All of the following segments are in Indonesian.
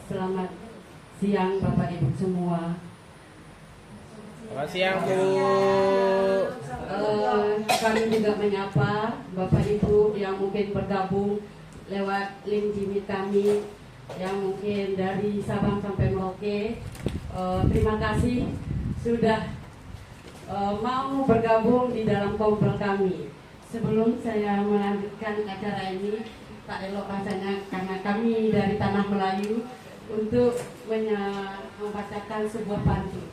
Selamat siang Bapak Ibu semua. Selamat siang Bu. Kami juga menyapa Bapak Ibu yang mungkin bergabung lewat link Jimmy kami yang mungkin dari Sabang sampai Merauke. Terima kasih sudah mau bergabung di dalam komplek kami. Sebelum saya melanjutkan acara ini, tak elok rasanya karena kami dari Tanah Melayu untuk membacakan sebuah pantun.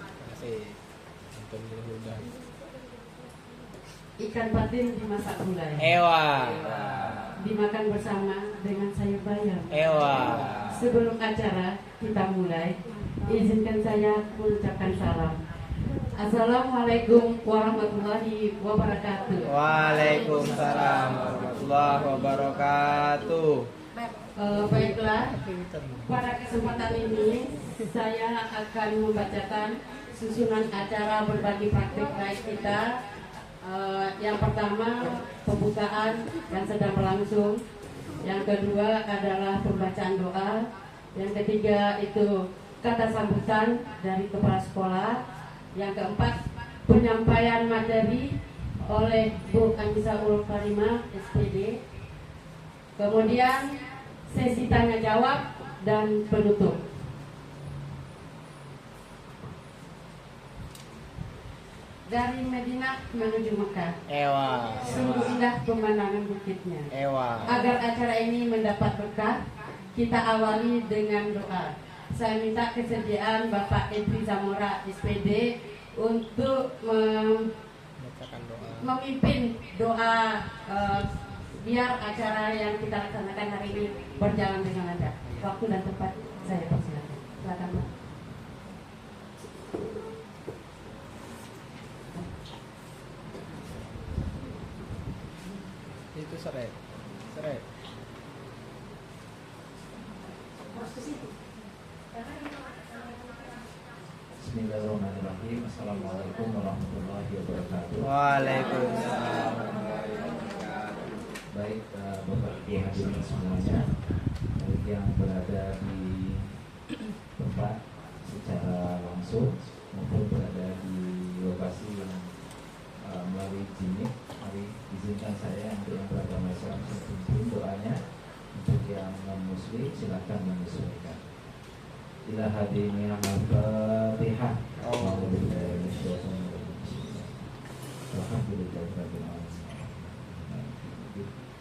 Ikan patin dimasak gulai. Ewa. Dimakan bersama dengan sayur bayam. Ewa. Sebelum acara kita mulai, izinkan saya mengucapkan salam. Assalamualaikum warahmatullahi wabarakatuh. Waalaikumsalam warahmatullahi wabarakatuh. Baiklah, pada kesempatan ini saya akan membacakan susunan acara berbagi praktik baik kita. Yang pertama pembukaan yang sedang berlangsung. Yang kedua adalah pembacaan doa. Yang ketiga itu kata sambutan dari kepala sekolah. Yang keempat penyampaian materi oleh Bu Anissa-ul Karimah SPD. Kemudian sesi tanya jawab dan penutup. Dari Madinah menuju Mekah. Ewa. Sungguh indah pemandangan bukitnya. Ewa. Agar acara ini mendapat berkah, kita awali dengan doa. Saya minta kesediaan Bapak Edri Zamora SPD untuk memimpin doa biar acara yang kita laksanakan hari ini berjalan dengan lancar. Waktu dan tempat saya persilakan. Silakan Pak. Itu seret. Bismillahirrahmanirrahim. Assalamualaikum warahmatullahi wabarakatuh. Waalaikumsalam. Baik, Bapak Ibu hadirin semuanya, baik yang berada di tempat secara langsung maupun berada di lokasi yang melalui Jimmy. Mari izinkan saya untuk yang beragama Islam saya pimpin doanya. Untuk yang non-muslim silakan menyesuaikan. Ila hadini al-Fatihah. Alhamdulillah Rabbil alamin.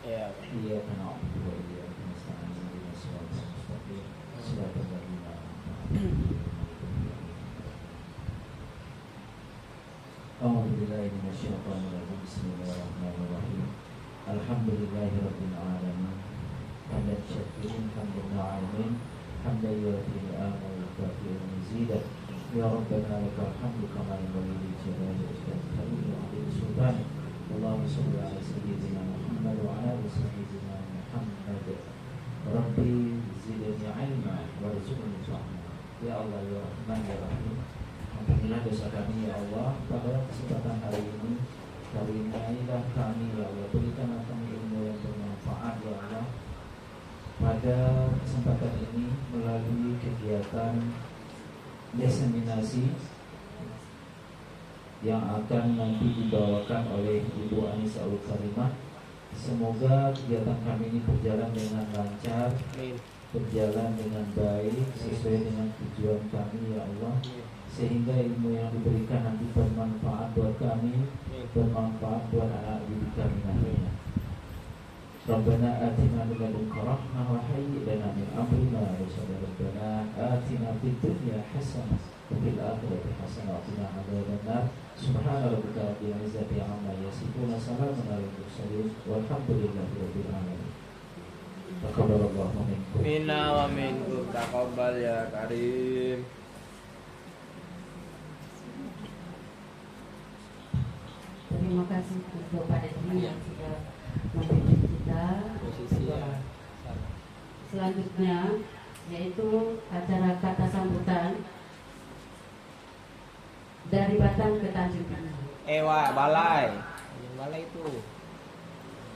Iya. Iya karena Allah dia mestani dengan suatu seperti suatu bagaimana. Alhamdulillah minasyaitonirrajim. Bismillahirrahmanirrahim. Alhamdulillahirabbil alamin. Hamdan syakirin hamdan na'imin. Hamdan yu'ti ni'ama wa yukafi mazidah. Ya Rabbana lakal hamdu kama yanbaghi li jalali wajhika wa 'azimi sultanik. Allahumma shalli ala sayyidina Muhammad wa ala ali sayyidina Muhammad. Rabbi zidni ilma warzuqni fahma. Ya Allah ya Rahman ya Rahim. Ampunilah dosa kami ya Allah. Pada kesempatan hari ini karunia kami ya Allah. Berikanlah kami ilmu yang bermanfaat ya Allah. Pada kesempatan ini melalui kegiatan diseminasi yang akan nanti dibawakan oleh Ibu Anissa-ul Karimah. Semoga kegiatan kami ini berjalan dengan lancar, berjalan dengan baik, sesuai dengan tujuan kami ya Allah. Sehingga ilmu yang diberikan nanti bermanfaat buat kami, bermanfaat buat anak didik kami nantinya. Rabbana atina min ladunka rahmah wa hayyi lana min amrina rashada. Rabbana atina fid dunya hasanah wa fil akhirati hasanah wa qina adzabannar. Subhana rabbika rabbil izzati amma yasifun. Salamun alal mursalin walhamdulillahi rabbil alamin. Taqabbalallahu minkum. Minna wa minkum taqabbal ya karim. Terima kasih untuk Pak Edri yang sudah membimbing kita. Selanjutnya yaitu acara kata sambutan dari Batang ke Tanjung Pinang. Ewa, balai. Balai itu.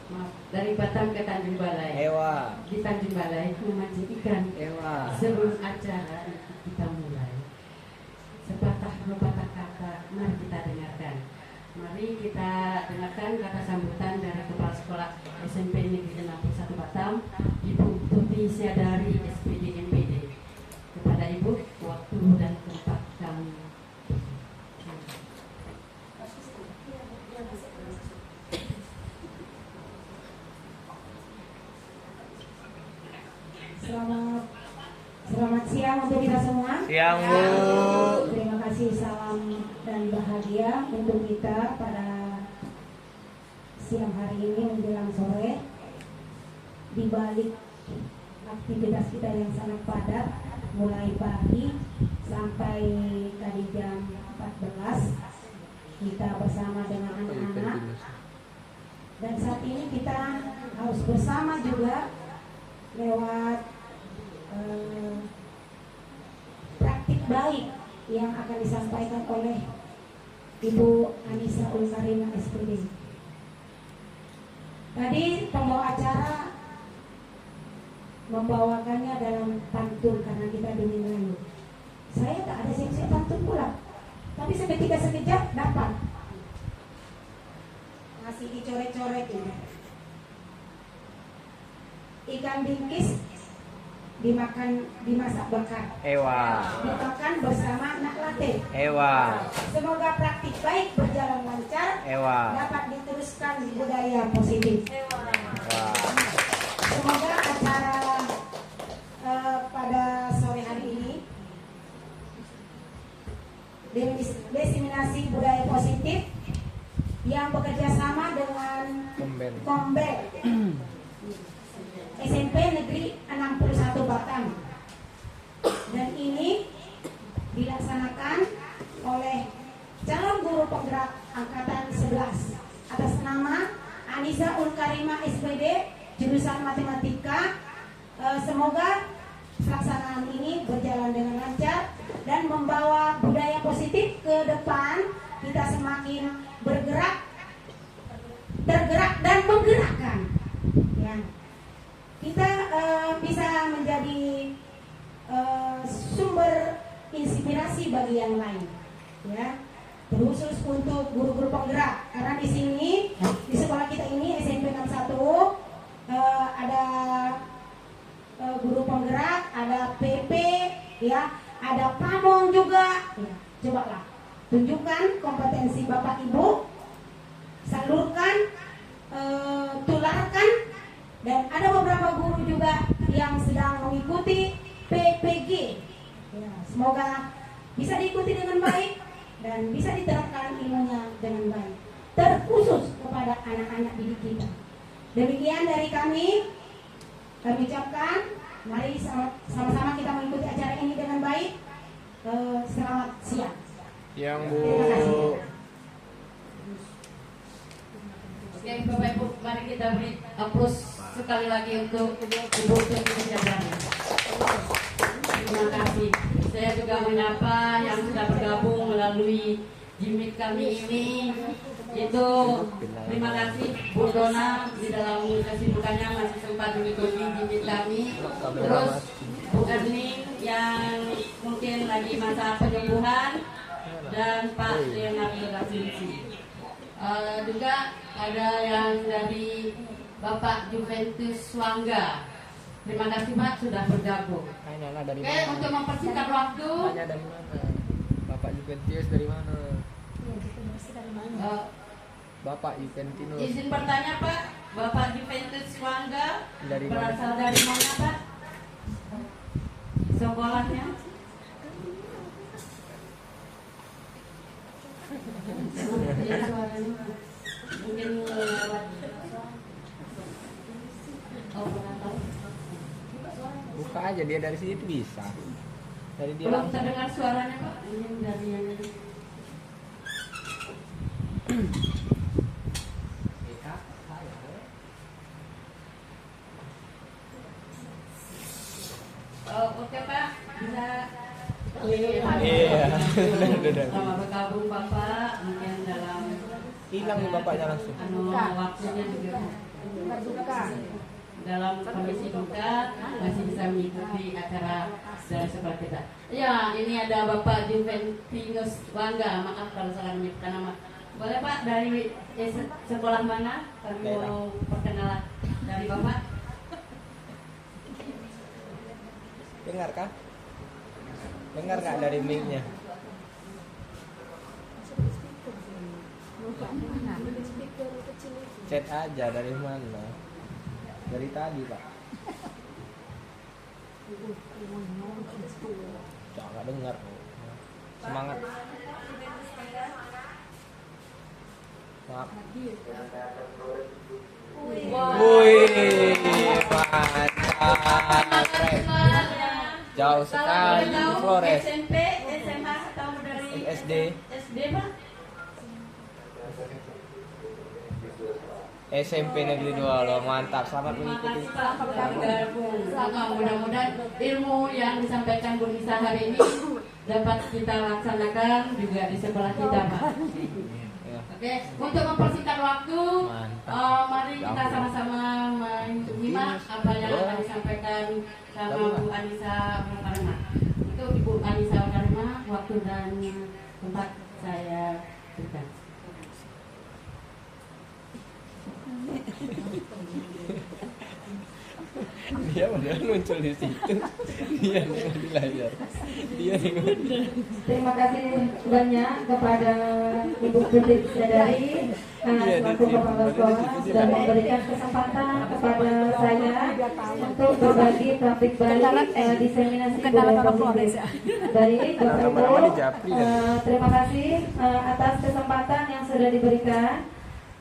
Maaf, dari Batam ke Tanjung Balai. Ewa. Di Tanjung Balai memancing ikan. Ewa. Sebelum acara kita mulai, sepatah dua patah kata, mari kita dengarkan. Mari kita dengarkan kata sambutan dari Kepala Sekolah SMP Negeri 61 Batam, Ibu Tuti Siadari SPD MPD. Kepada Ibu, waktu dan tempat kami. Selamat siang untuk kita semua. Siang, Bu. Terima kasih, salam dan bahagia untuk kita pada siang hari ini menjelang sore. Di balik aktivitas kita yang sangat padat, mulai pagi sampai tadi jam 14, kita bersama dengan anak-anak. Dan saat ini kita harus bersama juga lewat praktik baik yang akan disampaikan oleh Ibu Anissa Ulkarina SPD. Tadi pembawa acara membawakannya dalam pantun karena kita dingin lalu. Saya tak ada siap-siap pantun pula, tapi seketika sekejap dapat. Masih dicoret-coret ini. Ikan bingkis dimasak bakar. Ewa. Dimakan bersama nak latte. Ewa. Semoga praktik baik berjalan lancar. Ewa. Dapat diteruskan budaya positif. Wah. Semoga acara pada sore hari ini diseminasi budaya positif yang bekerja sama dengan Kombel SMP Negeri 61 Batam, dan ini dilaksanakan oleh calon guru penggerak angkatan 11 atas nama Anissa Ulkarima SPD jurusan matematika. Semoga pelaksanaan ini berjalan dengan lancar dan membawa budaya positif ke depan. Kita semakin bergerak, tergerak dan menggerakkan, ya. Kita bisa menjadi sumber inspirasi bagi yang lain, ya, terkhusus untuk guru-guru penggerak. Karena di sini di sekolah kita ini SMP 61 ada guru penggerak, ada PP, ya, ada pamong juga. Ya, cobalah tunjukkan kompetensi Bapak Ibu, salurkan, tularkan. Dan ada beberapa guru juga yang sedang mengikuti PPG. Ya, semoga bisa diikuti dengan baik dan bisa diterapkan ilmunya dengan baik, terkhusus kepada anak-anak didik kita. Demikian dari kami ucapkan, mari sama-sama kita mengikuti acara ini dengan baik. Selamat siang. Siang, Bu. Terima kasih. Oke, Bapak Ibu, mari kita beri aplaus sekali lagi untuk Ibu Tuti Siadari. Terima kasih. Saya juga menyapa yang sudah bergabung melalui Jimit kami ini. Itu terima kasih Bu Dona di dalam kesibukannya masih sempat mengikuti Jimit kami. Terus Bu Erning yang mungkin lagi masa penyembuhan, dan Pak Leonardo da Vinci. Juga ada yang dari Bapak Juventus Wangga. Terima kasih Pak sudah bergabung. Dari Oke, untuk mempersingkat waktu, dari mana? Bapak Juventus dari mana? Bapak Juventinus. Izin bertanya Pak, Bapak Juventus Wangga Dari berasal dari mana Pak? Sekolahnya? Ya, suaranya mungkin lewat. Oh, pernah tahu. Buka aja dia dari situ bisa. Dari dia Belum langsung. terdengar suaranya Pak. Ini dari yang ini. Oh, oke Pak, bisa. Iya. Selamat bergabung Bapak, mungkin dalam Hilang nih bapaknya langsung. waktunya juga dalam kondisi duka masih bisa mengikuti acara dari sekolah kita. Ya, ini ada Bapak Juventinus Bangga, maaf kalau salah menyebutkan nama. Boleh Pak, dari sekolah mana? Kami mau perkenalan dari Bapak. Dengar kah? Dengar nggak dari mic-nya? Chat aja dari mana? Dari tadi Pak. Jangan dengar. Semangat. Maaf. Wih, mantap. Keren. Jauh sekali di Flores. SMP, SMA atau dari SD. SD Pak? SMP Negeri 2 loh, mantap. Selamat Terima mengikuti. kasih Pak sudah bergabung. Mudah-mudahan ilmu yang disampaikan Bu Nisa hari ini dapat kita laksanakan juga di sekolah kita Pak. Ya. Oke, untuk mempersingkat waktu, Mantap. mari kita sama-sama menyimak apa yang akan disampaikan sama Bu Anissa Mukarema. Untuk Ibu Anissa Mukarema, waktu dan tempat saya berikan. Dia udah muncul di situ. Dia nengok di layar. Dia nengok. Terima kasih banyak kepada Ibu Putri Sedari selaku kepala sekolah sudah memberikan kesempatan kepada saya untuk berbagi topik baik diseminasi budaya positif. Baik, Bapak Ibu, terima kasih atas kesempatan yang sudah diberikan.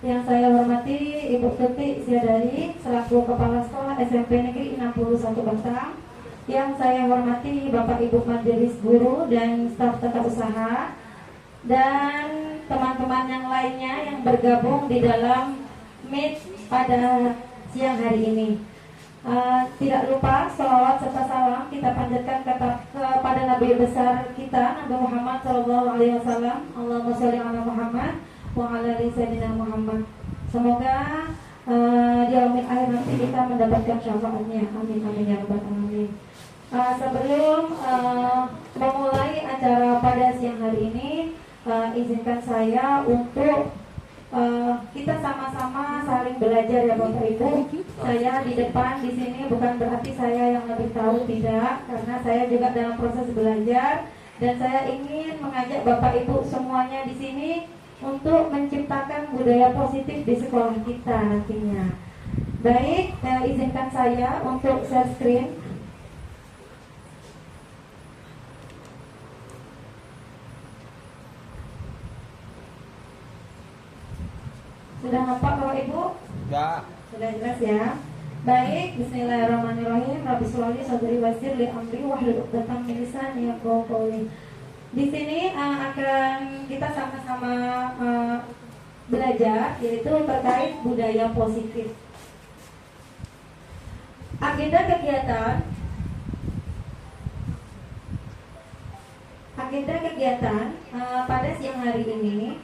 Yang saya hormati Ibu Tuti Siadari selaku Kepala Sekolah SMP Negeri 61 Batam. Yang saya hormati Bapak Ibu Majelis Guru dan staf tata usaha dan teman-teman yang lainnya yang bergabung di dalam Meet pada siang hari ini. Tidak lupa selawat serta salam kita panjatkan kepada Nabi besar kita Nabi Muhammad SAW. Allahumma sholli ala Muhammad wa ala ali sayyidina Muhammad. Semoga di yaumil akhir nanti kita mendapatkan syafaatnya. Amin amin ya rabbal alamin. Sebelum memulai acara pada siang hari ini, izinkan saya untuk kita sama-sama saling belajar ya Bapak Ibu. Saya di depan di sini bukan berarti saya yang lebih tahu, tidak, karena saya juga dalam proses belajar dan saya ingin mengajak Bapak Ibu semuanya di sini untuk menciptakan budaya positif di sekolah kita nantinya. Baik, izinkan saya untuk share screen. Sudah nampak Bapak Ibu? Sudah. Sudah jelas ya. Baik, bismillahirrahmanirrahim. Rabbi sholli sadri wasir li amri wahlul 'uqdatam min lisani yafqahu qawli. Di sini akan kita sama-sama belajar yaitu terkait budaya positif. Agenda kegiatan pada siang hari ini.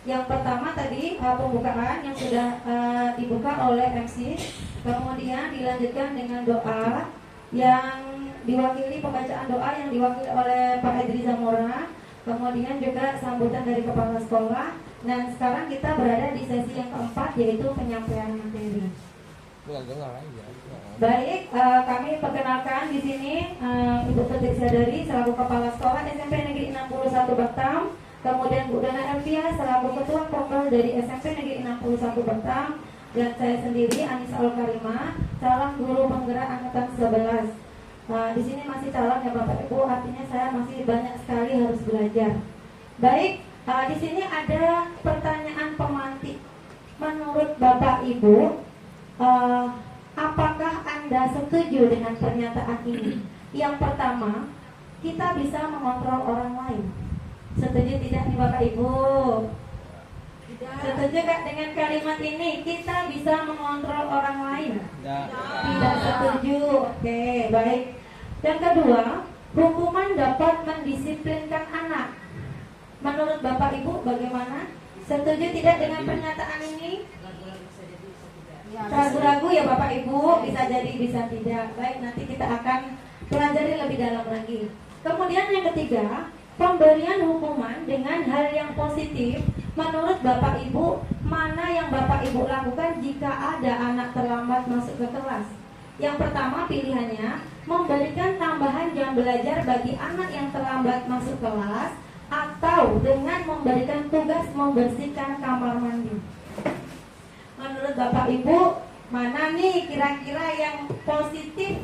Yang pertama tadi pembukaan yang sudah dibuka oleh MC, kemudian dilanjutkan dengan doa yang diwakili pembacaan doa yang diwakili oleh Pak Edri Zamora, kemudian juga sambutan dari kepala sekolah. Dan sekarang kita berada di sesi yang keempat yaitu penyampaian materi. Baik, kami perkenalkan di sini Ibu Tuti Siadari selaku kepala sekolah SMP Negeri 61 Batam. Kemudian Bu Dana Elvia selaku Ketua Pokral dari SMP Negeri 61 Batam. Dan saya sendiri Anissa Al-Karimah, calon guru penggerak angkatan 11. Di sini masih calon ya Bapak Ibu, artinya saya masih banyak sekali harus belajar. Baik, di sini ada pertanyaan pemantik. Menurut Bapak Ibu, apakah Anda setuju dengan pernyataan ini? Yang pertama, kita bisa mengontrol orang lain. Setuju tidak nih Bapak Ibu? Setuju gak dengan kalimat ini? Kita bisa mengontrol orang lain? Tidak setuju. Oke, baik. Yang kedua, hukuman dapat mendisiplinkan anak. Menurut Bapak Ibu bagaimana? Setuju tidak dengan pernyataan ini? Ragu-ragu ya Bapak Ibu, bisa jadi bisa tidak. Baik, nanti kita akan pelajari lebih dalam lagi. Kemudian yang ketiga, pemberian hukuman dengan hal yang positif. Menurut Bapak Ibu, mana yang Bapak Ibu lakukan jika ada anak terlambat masuk ke kelas? Yang pertama pilihannya, memberikan tambahan jam belajar bagi anak yang terlambat masuk kelas, atau dengan memberikan tugas membersihkan kamar mandi. Menurut Bapak Ibu, mana nih kira-kira yang positif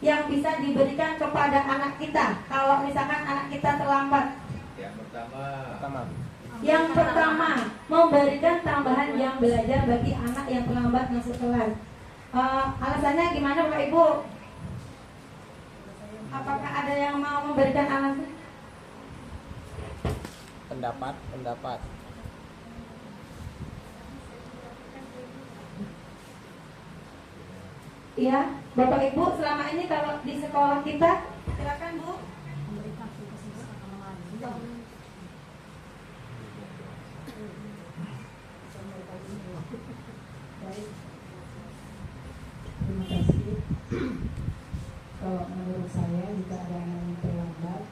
yang bisa diberikan kepada anak kita kalau misalkan anak kita terlambat? Yang pertama, memberikan tambahan jam belajar bagi anak yang terlambat masuk kelas. Alasannya gimana Bapak Ibu? Apakah ada yang mau memberikan alasan? Pendapat. Iya, Bapak Ibu, selama ini kalau di sekolah kita, silakan Bu. Baik, terima kasih. Kalau menurut saya jika ada anak yang terlambat,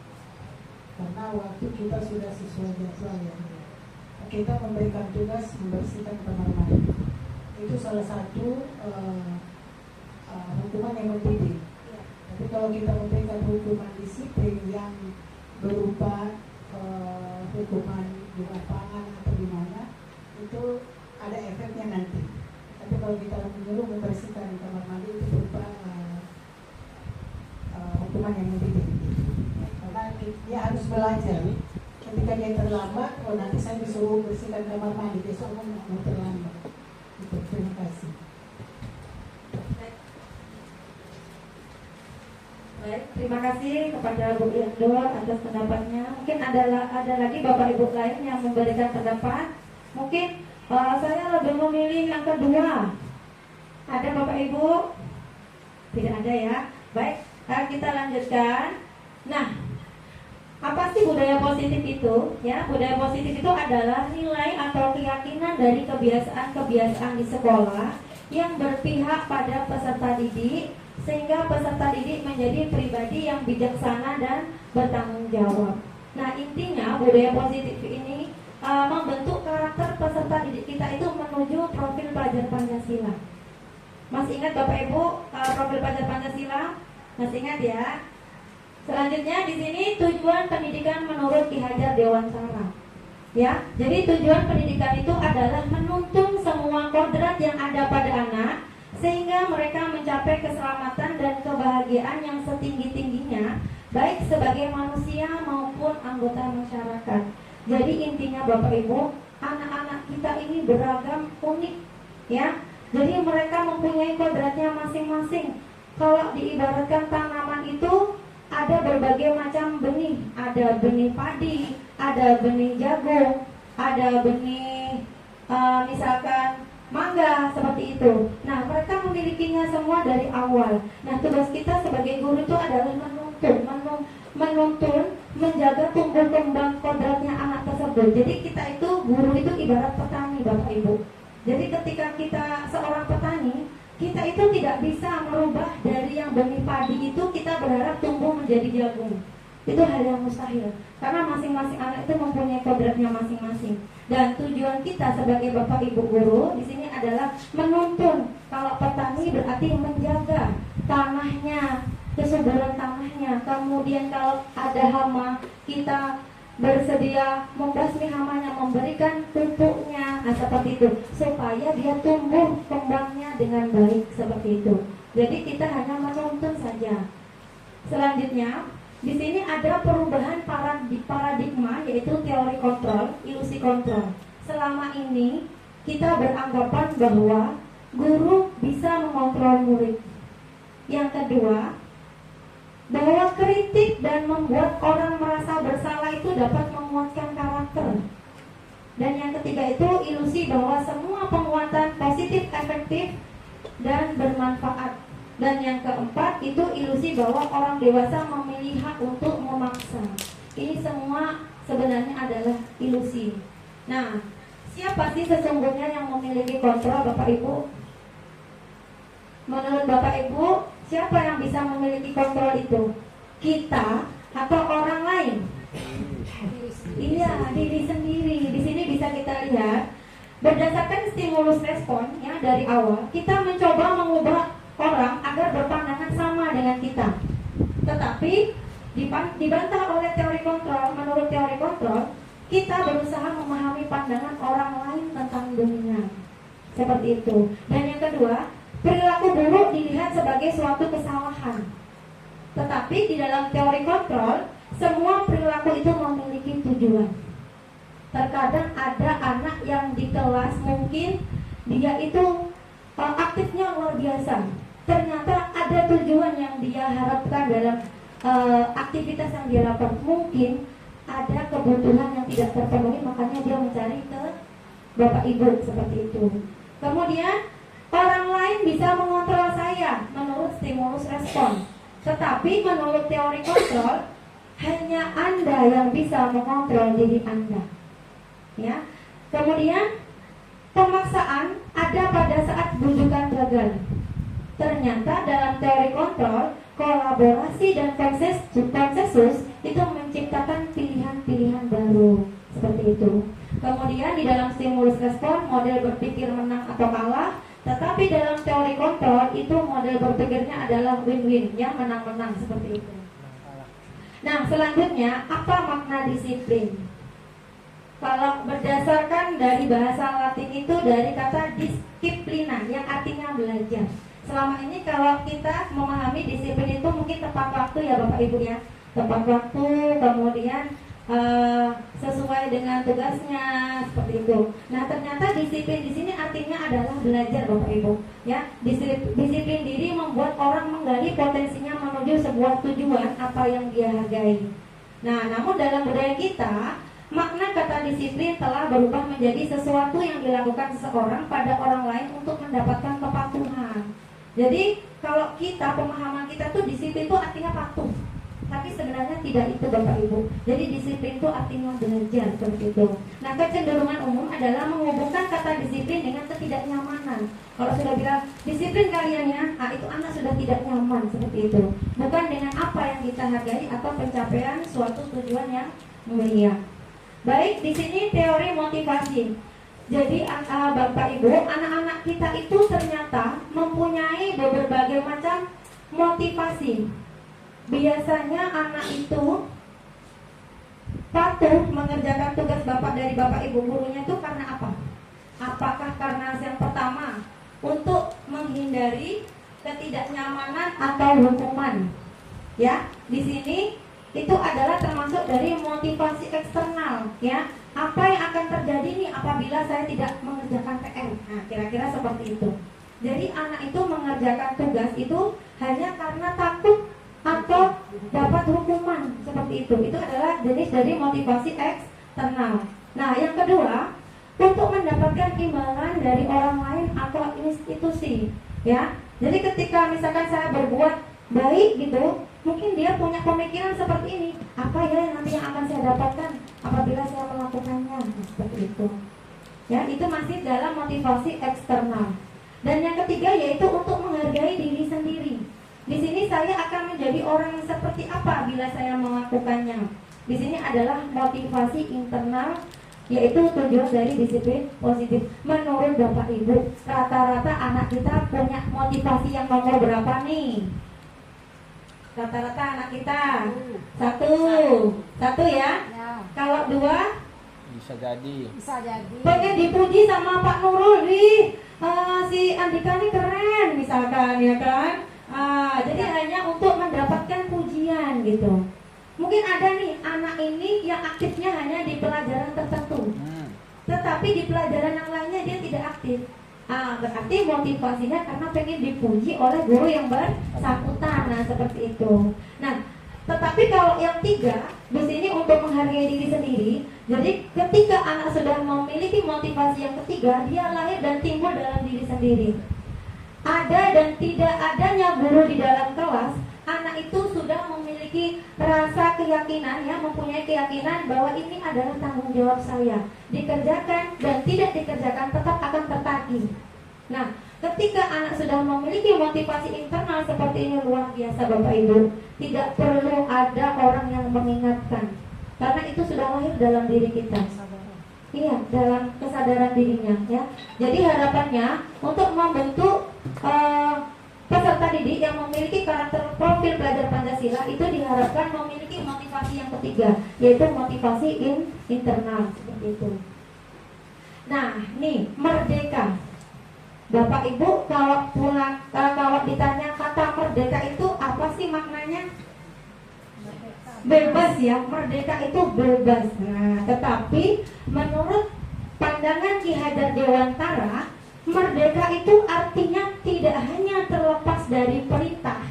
karena waktu kita sudah sesuai jadwal ya, kita memberikan tugas membersihkan kamar mandi. Itu salah satu hukuman yang mendidik. Tapi kalau kita memberikan hukuman disiplin yang berupa hukuman di lapangan atau di mana, itu ada efeknya nanti. Tapi kalau kita menyuruh membersihkan kamar mandi, itu berupa hukuman yang mendidik. Karena dia harus belajar. Ketika dia terlambat, nanti saya disuruh bersihkan kamar mandi, besok mau terlambat. Itu, terima kasih. Baik, terima kasih kepada Bu Irdo atas pendapatnya. Mungkin ada lagi Bapak Ibu lain yang memberikan pendapat. Mungkin saya lebih memilih yang kedua. Ada Bapak Ibu? Tidak ada ya. Baik, kita lanjutkan. Nah, apa sih budaya positif itu? Ya, budaya positif itu adalah nilai atau keyakinan dari kebiasaan-kebiasaan di sekolah yang berpihak pada peserta didik, sehingga peserta didik menjadi pribadi yang bijaksana dan bertanggung jawab. Nah, intinya budaya positif ini membentuk karakter peserta didik kita itu menuju profil pelajar Pancasila. Masih ingat Bapak Ibu profil pelajar Pancasila? Masih ingat ya? Selanjutnya di sini tujuan pendidikan menurut Ki Hajar Dewantara. Ya, jadi tujuan pendidikan itu adalah menuntun semua kodrat yang ada pada anak sehingga mereka mencapai keselamatan dan kebahagiaan yang setinggi-tingginya, baik sebagai manusia maupun anggota masyarakat. Jadi intinya Bapak Ibu, anak-anak kita ini beragam, unik, ya. Jadi mereka mempunyai kodratnya masing-masing. Kalau diibaratkan tanaman itu ada berbagai macam benih, ada benih padi, ada benih jagung, ada benih misalkan mangga, seperti itu. Nah, mereka memilikinya semua dari awal. Nah, tugas kita sebagai guru itu adalah menuntun, menjaga tumbuh kembang kodratnya anak tersebut. Jadi kita itu, guru itu ibarat petani Bapak Ibu. Jadi ketika kita seorang petani, kita itu tidak bisa merubah dari yang benih padi itu kita berharap tumbuh menjadi jagung. Itu hal yang mustahil, karena masing-masing anak itu mempunyai kodratnya masing-masing. Dan tujuan kita sebagai Bapak Ibu guru di sini adalah menuntun. Kalau petani berarti menjaga tanahnya, kesuburan tanahnya. Kemudian kalau ada hama, kita bersedia membasmi hamanya, memberikan pupuknya, seperti itu, supaya dia tumbuh kembangnya dengan baik, seperti itu. Jadi kita hanya menuntun saja. Selanjutnya, di sini ada perubahan paradigma, yaitu teori kontrol, ilusi kontrol. Selama ini kita beranggapan bahwa guru bisa mengontrol murid. Yang kedua, bahwa kritik dan membuat orang merasa bersalah itu dapat menguatkan karakter. Dan yang ketiga itu ilusi bahwa semua penguatan positif, efektif, dan bermanfaat. Dan yang keempat itu ilusi bahwa orang dewasa memilih hak untuk memaksa. Ini semua sebenarnya adalah ilusi. Nah, siapa sih sesungguhnya yang memiliki kontrol Bapak Ibu? Menurut Bapak Ibu, siapa yang bisa memiliki kontrol itu? Kita atau orang lain? Iya, diri sendiri. Di sini bisa kita lihat berdasarkan stimulus respon ya dari awal, kita mencoba mengubah orang agar berpandangan sama dengan kita. Tetapi dibantah oleh teori kontrol. Menurut teori kontrol, kita berusaha memahami pandangan orang lain tentang dunia. Seperti itu. Dan yang kedua, perilaku buruk dilihat sebagai suatu kesalahan. Tetapi di dalam teori kontrol, semua perilaku itu memiliki tujuan. Terkadang ada anak yang di kelas mungkin dia itu aktifnya luar biasa. Ternyata ada tujuan yang dia harapkan dalam aktivitas yang dia lakukan. Mungkin ada kebutuhan yang tidak terpenuhi, makanya dia mencari ke Bapak Ibu seperti itu. Kemudian orang lain bisa mengontrol saya menurut stimulus respon. Tetapi menurut teori kontrol, hanya Anda yang bisa mengontrol diri Anda. Ya. Kemudian pemaksaan ada pada saat bujukan gagal. Ternyata dalam teori kontrol, kolaborasi dan konsensus itu menciptakan pilihan-pilihan baru. Seperti itu. Kemudian di dalam stimulus respon, model berpikir menang atau kalah. Tetapi dalam teori kontrol itu model berpikirnya adalah win-win, yang menang-menang seperti itu. Nah, selanjutnya apa makna disiplin? Kalau berdasarkan dari bahasa Latin itu dari kata disciplina yang artinya belajar. Selama ini kalau kita memahami disiplin itu mungkin tepat waktu ya Bapak Ibu ya, tepat waktu, kemudian sesuai dengan tugasnya seperti itu. Nah, ternyata disiplin di sini artinya adalah belajar Bapak Ibu. Ya, disiplin diri membuat orang menggali potensinya menuju sebuah tujuan apa yang dia hargai. Nah, namun dalam budaya kita, makna kata disiplin telah berubah menjadi sesuatu yang dilakukan seseorang pada orang lain untuk mendapatkan kepatuhan. Jadi kalau kita, pemahaman kita tuh disiplin itu artinya patuh. Tapi sebenarnya tidak itu Bapak Ibu. Jadi disiplin itu artinya belajar seperti itu. Nah, kecenderungan umum adalah menghubungkan kata disiplin dengan ketidaknyamanan. Kalau sudah bilang disiplin kalian ya, itu anak sudah tidak nyaman seperti itu. Bukan dengan apa yang kita hargai atau pencapaian suatu tujuan yang mulia. Baik, di sini teori motivasi. Jadi Bapak Ibu, anak-anak kita itu ternyata mempunyai berbagai macam motivasi. Biasanya anak itu patuh mengerjakan tugas dari Bapak Ibu gurunya itu karena apa? Apakah karena yang pertama untuk menghindari ketidaknyamanan atau hukuman? Ya, di sini itu adalah termasuk dari motivasi eksternal, ya. Apa yang akan terjadi nih apabila saya tidak mengerjakan PR? Nah, kira-kira seperti itu. Jadi anak itu mengerjakan tugas itu hanya karena takut atau dapat hukuman seperti itu. Itu adalah jenis dari motivasi eksternal. Nah, yang kedua, untuk mendapatkan imbalan dari orang lain atau institusi, ya. Jadi ketika misalkan saya berbuat baik gitu, mungkin dia punya pemikiran seperti ini, apa ya yang nanti yang akan saya dapatkan apabila saya melakukannya, seperti itu. Ya, itu masih dalam motivasi eksternal. Dan yang ketiga yaitu untuk menghargai diri sendiri. Di sini saya akan menjadi orang yang seperti apa bila saya melakukannya. Di sini adalah motivasi internal, yaitu tujuan dari disiplin positif. Menurut Bapak Ibu, rata-rata anak kita punya motivasi yang nomor berapa nih? Rata-rata anak kita satu ya. Kalau dua Bisa jadi. pengen dipuji sama Pak Nurul, si Andika ini keren misalkan, ya kan? Jadi hanya untuk mendapatkan pujian gitu. Mungkin ada nih anak ini yang aktifnya hanya di pelajaran tertentu, tetapi di pelajaran yang lainnya dia tidak aktif. Berarti motivasinya karena pengen dipuji oleh guru yang bersangkutan. Nah, seperti itu. Nah, tetapi kalau yang tiga, di sini untuk menghargai diri sendiri. Jadi ketika anak sudah memiliki motivasi yang ketiga, dia lahir dan timbul dalam diri sendiri. Ada dan tidak adanya guru di dalam kelas, anak itu sudah memiliki rasa keyakinan, ya, mempunyai keyakinan bahwa ini adalah tanggung jawab saya. Dikerjakan dan tidak dikerjakan tetap akan tertagih. Nah, ketika anak sudah memiliki motivasi internal seperti ini luar biasa Bapak Ibu, tidak perlu ada orang yang mengingatkan, karena itu sudah lahir dalam diri kita. Iya, dalam kesadaran dirinya ya. Jadi harapannya untuk membentuk peserta didik yang memiliki karakter profil pelajar Pancasila itu diharapkan memiliki motivasi yang ketiga, yaitu motivasi internal seperti itu. Nah, nih merdeka. Bapak Ibu kalau ditanya kata merdeka itu apa sih maknanya? Bebas ya, merdeka itu bebas. Nah, tetapi menurut pandangan Ki Hajar Dewantara, merdeka itu artinya tidak hanya terlepas dari perintah,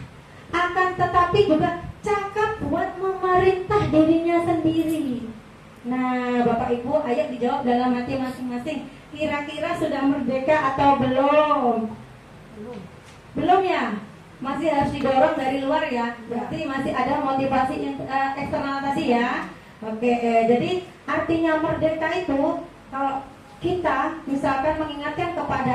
akan tetapi juga cakap buat memerintah dirinya sendiri. Nah, Bapak Ibu, ayo dijawab dalam hati masing-masing. Kira-kira sudah merdeka atau belum? Belum ya? Masih harus didorong dari luar ya. Berarti masih ada motivasi eksternalisasi ya. Oke, jadi artinya merdeka itu kalau kita misalkan mengingatkan kepada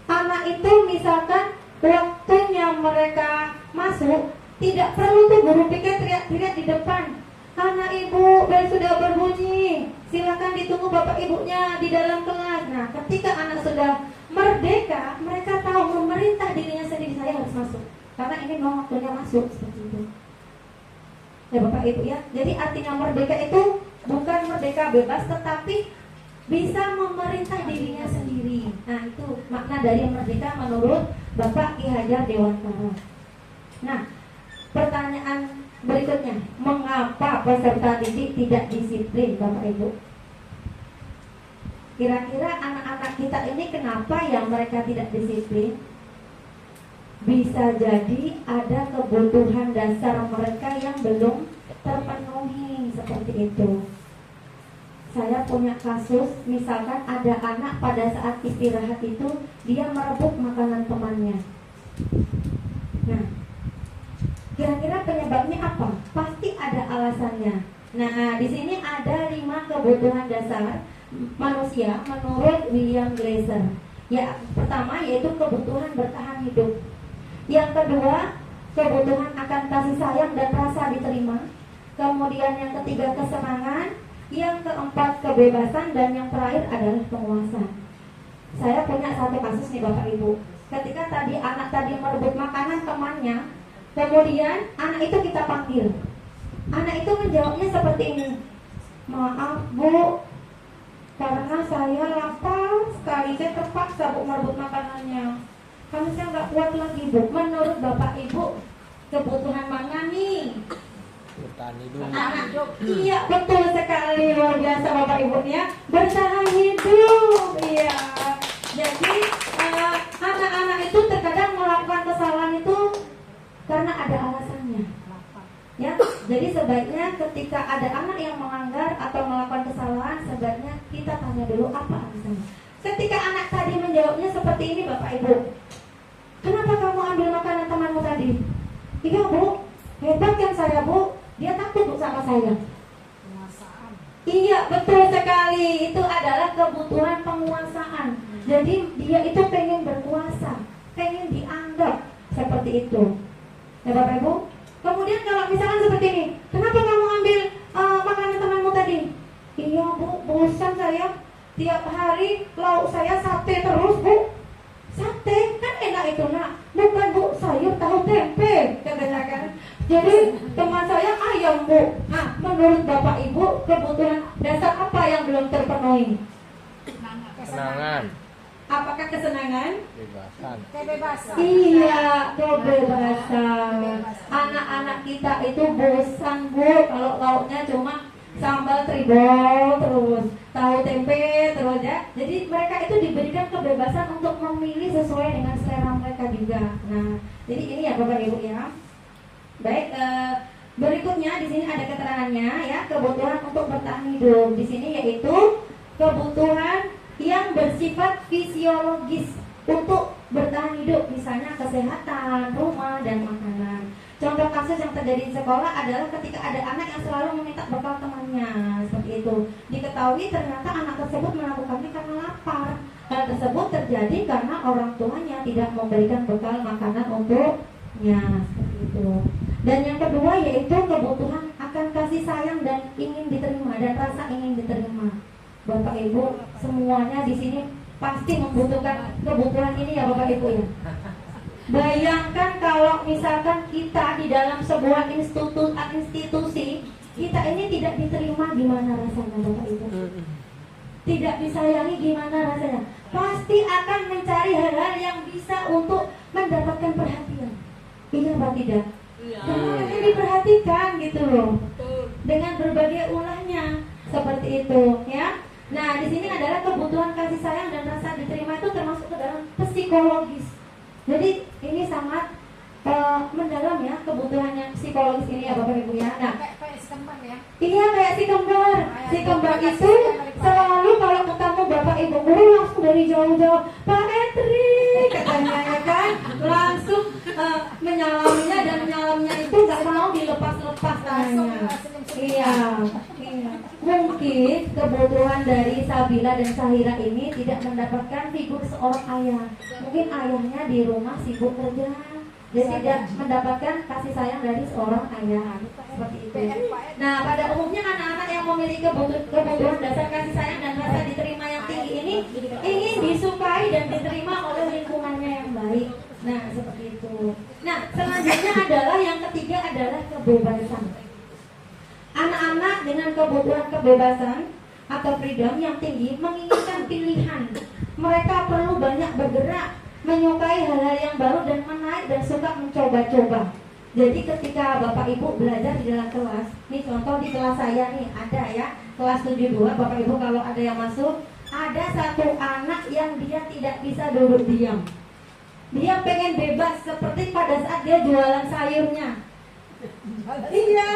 anak itu misalkan waktunya mereka masuk, tidak perlu tuh guru pikir teriak-teriak di depan. Anak ibu bel sudah berbunyi, silakan ditunggu bapak ibunya di dalam kelas. Nah, ketika anak sudah merdeka, mereka tahu memerintah dirinya sendiri, saya harus masuk karena ini memang waktunya masuk, seperti itu ya bapak ibu ya. Jadi artinya merdeka itu bukan merdeka bebas, tetapi bisa memerintah dirinya sendiri. Nah, itu makna dari merdeka menurut Bapak Ki Hajar Dewantara. Nah, pertanyaan berikutnya, mengapa peserta didik tidak disiplin Bapak Ibu? Kira-kira anak-anak kita ini kenapa yang mereka tidak disiplin? Bisa jadi ada kebutuhan dasar mereka yang belum terpenuhi, seperti itu. Saya punya kasus, misalkan ada anak pada saat istirahat itu dia merebut makanan temannya. Nah, kira-kira penyebabnya apa? Pasti ada alasannya. Nah, di sini ada 5 kebutuhan dasar manusia menurut William Glasser. Ya, pertama yaitu kebutuhan bertahan hidup. Yang kedua, kebutuhan akan kasih sayang dan rasa diterima. Kemudian yang ketiga, kesenangan. Yang keempat, kebebasan. Dan yang terakhir adalah penguasa. Saya punya satu kasus nih Bapak Ibu. Ketika anak tadi merebut makanan temannya, kemudian anak itu kita panggil. Anak itu menjawabnya seperti ini, maaf Bu, karena saya lapar sekali, saya terpaksa Bu merebut makanannya. Karena saya nggak kuat lagi Bu. Menurut Bapak Ibu, kebutuhan mana nih? Bertahan hidup. Anak, iya betul sekali, luar biasa Bapak Ibu ya. Bertahan hidup, iya. Jadi anak-anak itu terkadang melakukan kesalahan itu karena ada alasannya. Ya, jadi sebaiknya ketika ada anak yang melanggar atau melakukan kesalahan, sebaiknya kita tanya dulu apa alasannya. Ketika anak tadi menjawabnya seperti ini Bapak Ibu, kenapa kamu ambil makanan temanmu tadi? Iya Bu, hebat kan saya Bu, dia takut Bu sama saya. Iya betul sekali, itu adalah kebutuhan penguasaan. Jadi dia itu pengen berkuasa, pengen dianggap seperti itu. Ya Bapak Ibu. Kemudian kalau misalkan seperti ini, kenapa kamu ambil makanan temanmu tadi? Iya Bu, bosan saya. Tiap hari lauk saya sate terus Bu. Sate kan enak itu nak. Bukan Bu, sayur tahu tempe katanya kan. Jadi teman saya ayam Bu. Nah, menurut Bapak Ibu, kebutuhan dasar apa yang belum terpenuhi? Kesenangan. Apakah kesenangan? Kebebasan. Iya, kebebasan. Anak-anak kita itu bosan Bu kalau lauknya cuma sambal tribol terus, tahu tempe terus ya. Jadi mereka itu diberikan kebebasan untuk memilih sesuai dengan selera mereka juga. Nah, jadi ini ya Bapak Ibu ya. Baik, berikutnya di sini ada keterangannya ya, kebutuhan untuk bertahan hidup. Di sini yaitu kebutuhan yang bersifat fisiologis untuk bertahan hidup, misalnya kesehatan, rumah, dan makanan. Contoh kasus yang terjadi di sekolah adalah ketika ada anak yang selalu meminta bekal temannya, seperti itu. Diketahui ternyata anak tersebut melakukannya karena lapar. Hal tersebut terjadi karena orang tuanya tidak memberikan bekal makanan untuknya, seperti itu. Dan yang kedua yaitu kebutuhan akan kasih sayang dan ingin diterima, dan rasa ingin diterima. Bapak Ibu semuanya di sini pasti membutuhkan kebutuhan ini ya Bapak Ibu ya. Bayangkan kalau misalkan kita di dalam sebuah institusi kita ini tidak diterima, gimana rasanya Bapak Ibu? Tidak disayangi, gimana rasanya? Pasti akan mencari hal-hal yang bisa untuk mendapatkan perhatian. Iya Pak tidak? Karena ini diperhatikan gitu loh, dengan berbagai ulahnya seperti itu ya. Nah di sini adalah kebutuhan kasih sayang dan rasa diterima itu termasuk ke dalam psikologis. Jadi ini sangat mendalam ya kebutuhannya psikologis ini ya Bapak Ibu ya. Nah, Kayak si kembar ya. iya kayak si kembar. Si kembar itu selalu kalau ketemu Bapak Ibu guru langsung dari jauh-jauh, Pak Etri katanya ya kan, langsung menyalaminya, dan menyalamnya itu nggak mau dilepas-lepas tangannya. Iya. Mungkin kebutuhan dari Sabila dan Sahira ini tidak mendapatkan figur seorang ayah. Mungkin ayahnya di rumah sibuk kerja, jadi tidak mendapatkan kasih sayang dari seorang ayah, seperti itu. Nah, pada umumnya anak-anak yang memiliki kebutuhan dasar kasih sayang dan rasa diterima yang tinggi ini ingin disukai dan diterima oleh lingkungannya yang baik. Nah, seperti itu. Nah, selanjutnya adalah yang ketiga adalah kebebasan. Anak-anak dengan kebutuhan kebebasan atau freedom yang tinggi menginginkan pilihan. Mereka perlu banyak bergerak, menyukai hal-hal yang baru dan menarik, dan suka mencoba-coba. Jadi ketika Bapak Ibu belajar di dalam kelas, nih contoh di kelas saya nih ada ya, kelas 72, Bapak Ibu kalau ada yang masuk, ada satu anak yang dia tidak bisa duduk diam. Dia pengen bebas seperti pada saat dia jualan sayurnya. Iya,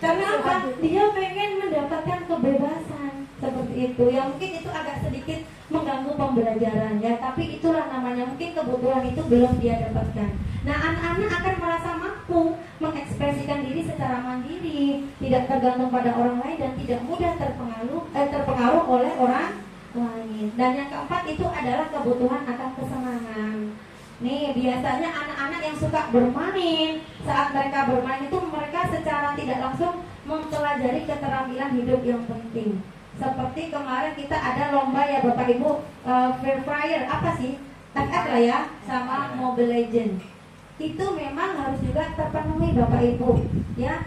karena apa? Dia pengen mendapatkan kebebasan seperti itu. Ya mungkin itu agak sedikit mengganggu pembelajaran ya, tapi itulah namanya, mungkin kebutuhan itu belum dia dapatkan. Nah, anak-anak akan merasa mampu mengekspresikan diri secara mandiri, tidak tergantung pada orang lain, dan tidak mudah terpengaruh oleh orang lain. Dan yang keempat itu adalah kebutuhan akan kesenangan. Nih, biasanya anak-anak yang suka bermain, saat mereka bermain itu mereka secara tidak langsung mempelajari keterampilan hidup yang penting. Seperti kemarin kita ada lomba ya Bapak Ibu, Free Fire, apa sih? FF lah ya, sama Mobile Legend. Itu memang harus juga terpenuhi Bapak Ibu ya,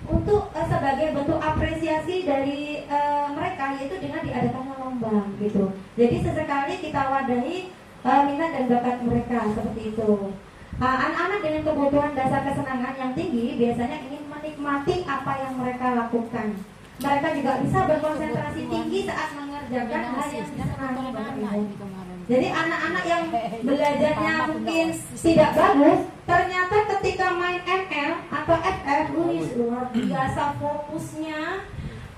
untuk sebagai bentuk apresiasi dari mereka, yaitu dengan diadakannya lomba gitu. Jadi sesekali kita wadahi minat dan bakat mereka seperti itu. Anak-anak dengan kebutuhan dasar kesenangan yang tinggi biasanya ingin menikmati apa yang mereka lakukan. Mereka juga bisa berkonsentrasi tinggi saat mengerjakan hal yang disenangi Bapak Ibu. Jadi anak-anak yang belajarnya mungkin tidak bagus, ternyata ketika main ML atau FF, luar biasa fokusnya,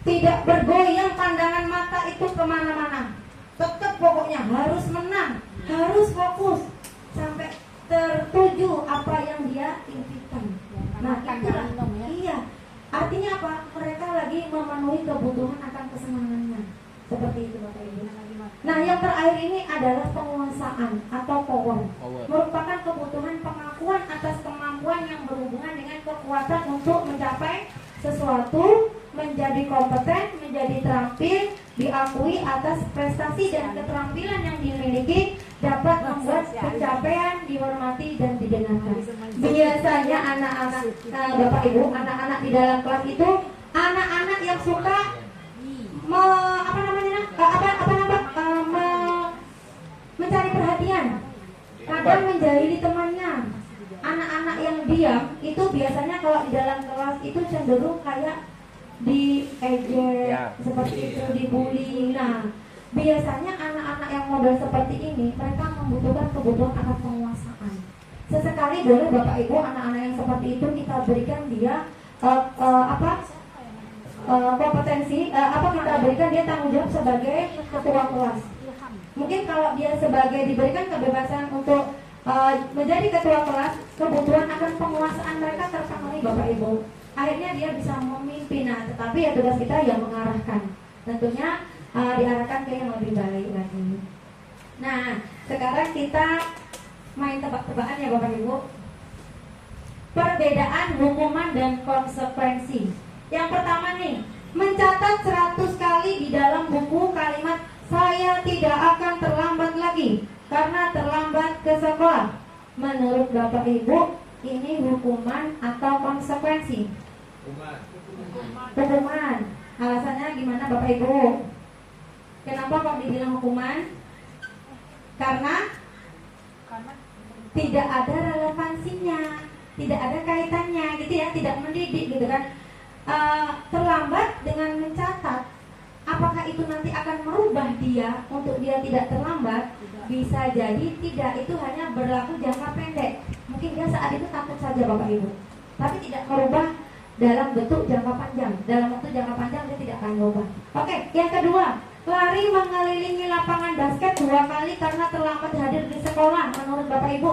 tidak bergoyang pandangan mata itu kemana-mana. Tetap pokoknya harus menang, harus fokus sampai tertuju apa yang dia impikan. Nah, itulah, iya. Artinya apa? Mereka lagi memenuhi kebutuhan akan kesenangannya. Seperti itu Bapak Ibu. Nah, yang terakhir ini adalah penguasaan atau power. Merupakan kebutuhan pengakuan atas kemampuan yang berhubungan dengan kekuatan untuk mencapai sesuatu, menjadi kompeten, menjadi terampil, diakui atas prestasi dan keterampilan yang dimiliki, dapat membuat pencapaian dihormati dan didengarkan. Biasanya anak-anak Bapak Ibu, anak-anak di dalam kelas itu anak-anak yang suka mencari perhatian, kadang menjahili temannya. Anak-anak yang diam itu biasanya kalau di dalam kelas itu cenderung kayak diejek, seperti itu, dibully. Nah, biasanya anak-anak yang model seperti ini mereka membutuhkan kebutuhan akan penguasaan. Sesekali boleh Bapak Ibu anak-anak yang seperti itu kita berikan dia kompetensi, kita berikan dia tanggung jawab sebagai ketua kelas. Mungkin kalau dia sebagai diberikan kebebasan untuk menjadi ketua kelas, kebutuhan akan penguasaan mereka terpenuhi Bapak Ibu. Akhirnya dia bisa memimpin. Nah, tetapi ya tugas kita yang mengarahkan. Tentunya diarahkan ke yang lebih baik lagi. Nah, sekarang kita main tebak-tebakan ya Bapak Ibu. Perbedaan hukuman dan konsekuensi. Yang pertama nih, mencatat 100 kali di dalam buku kalimat saya tidak akan terlambat lagi karena terlambat ke sekolah. Menurut Bapak Ibu, ini hukuman atau konsekuensi? Hukuman. Alasannya gimana Bapak Ibu? Kenapa kok dibilang hukuman? Karena tidak ada relevansinya, tidak ada kaitannya gitu ya, tidak mendidik gitu kan. Terlambat dengan mencatat, apakah itu nanti akan merubah dia untuk dia tidak terlambat? Bisa jadi tidak, itu hanya berlaku jangka pendek. Mungkin dia saat itu takut saja Bapak Ibu, tapi tidak merubah dalam bentuk jangka panjang. Dalam waktu jangka panjang dia tidak akan merubah. Oke, yang kedua, lari mengelilingi lapangan basket 2 kali karena terlambat hadir di sekolah. Menurut Bapak Ibu,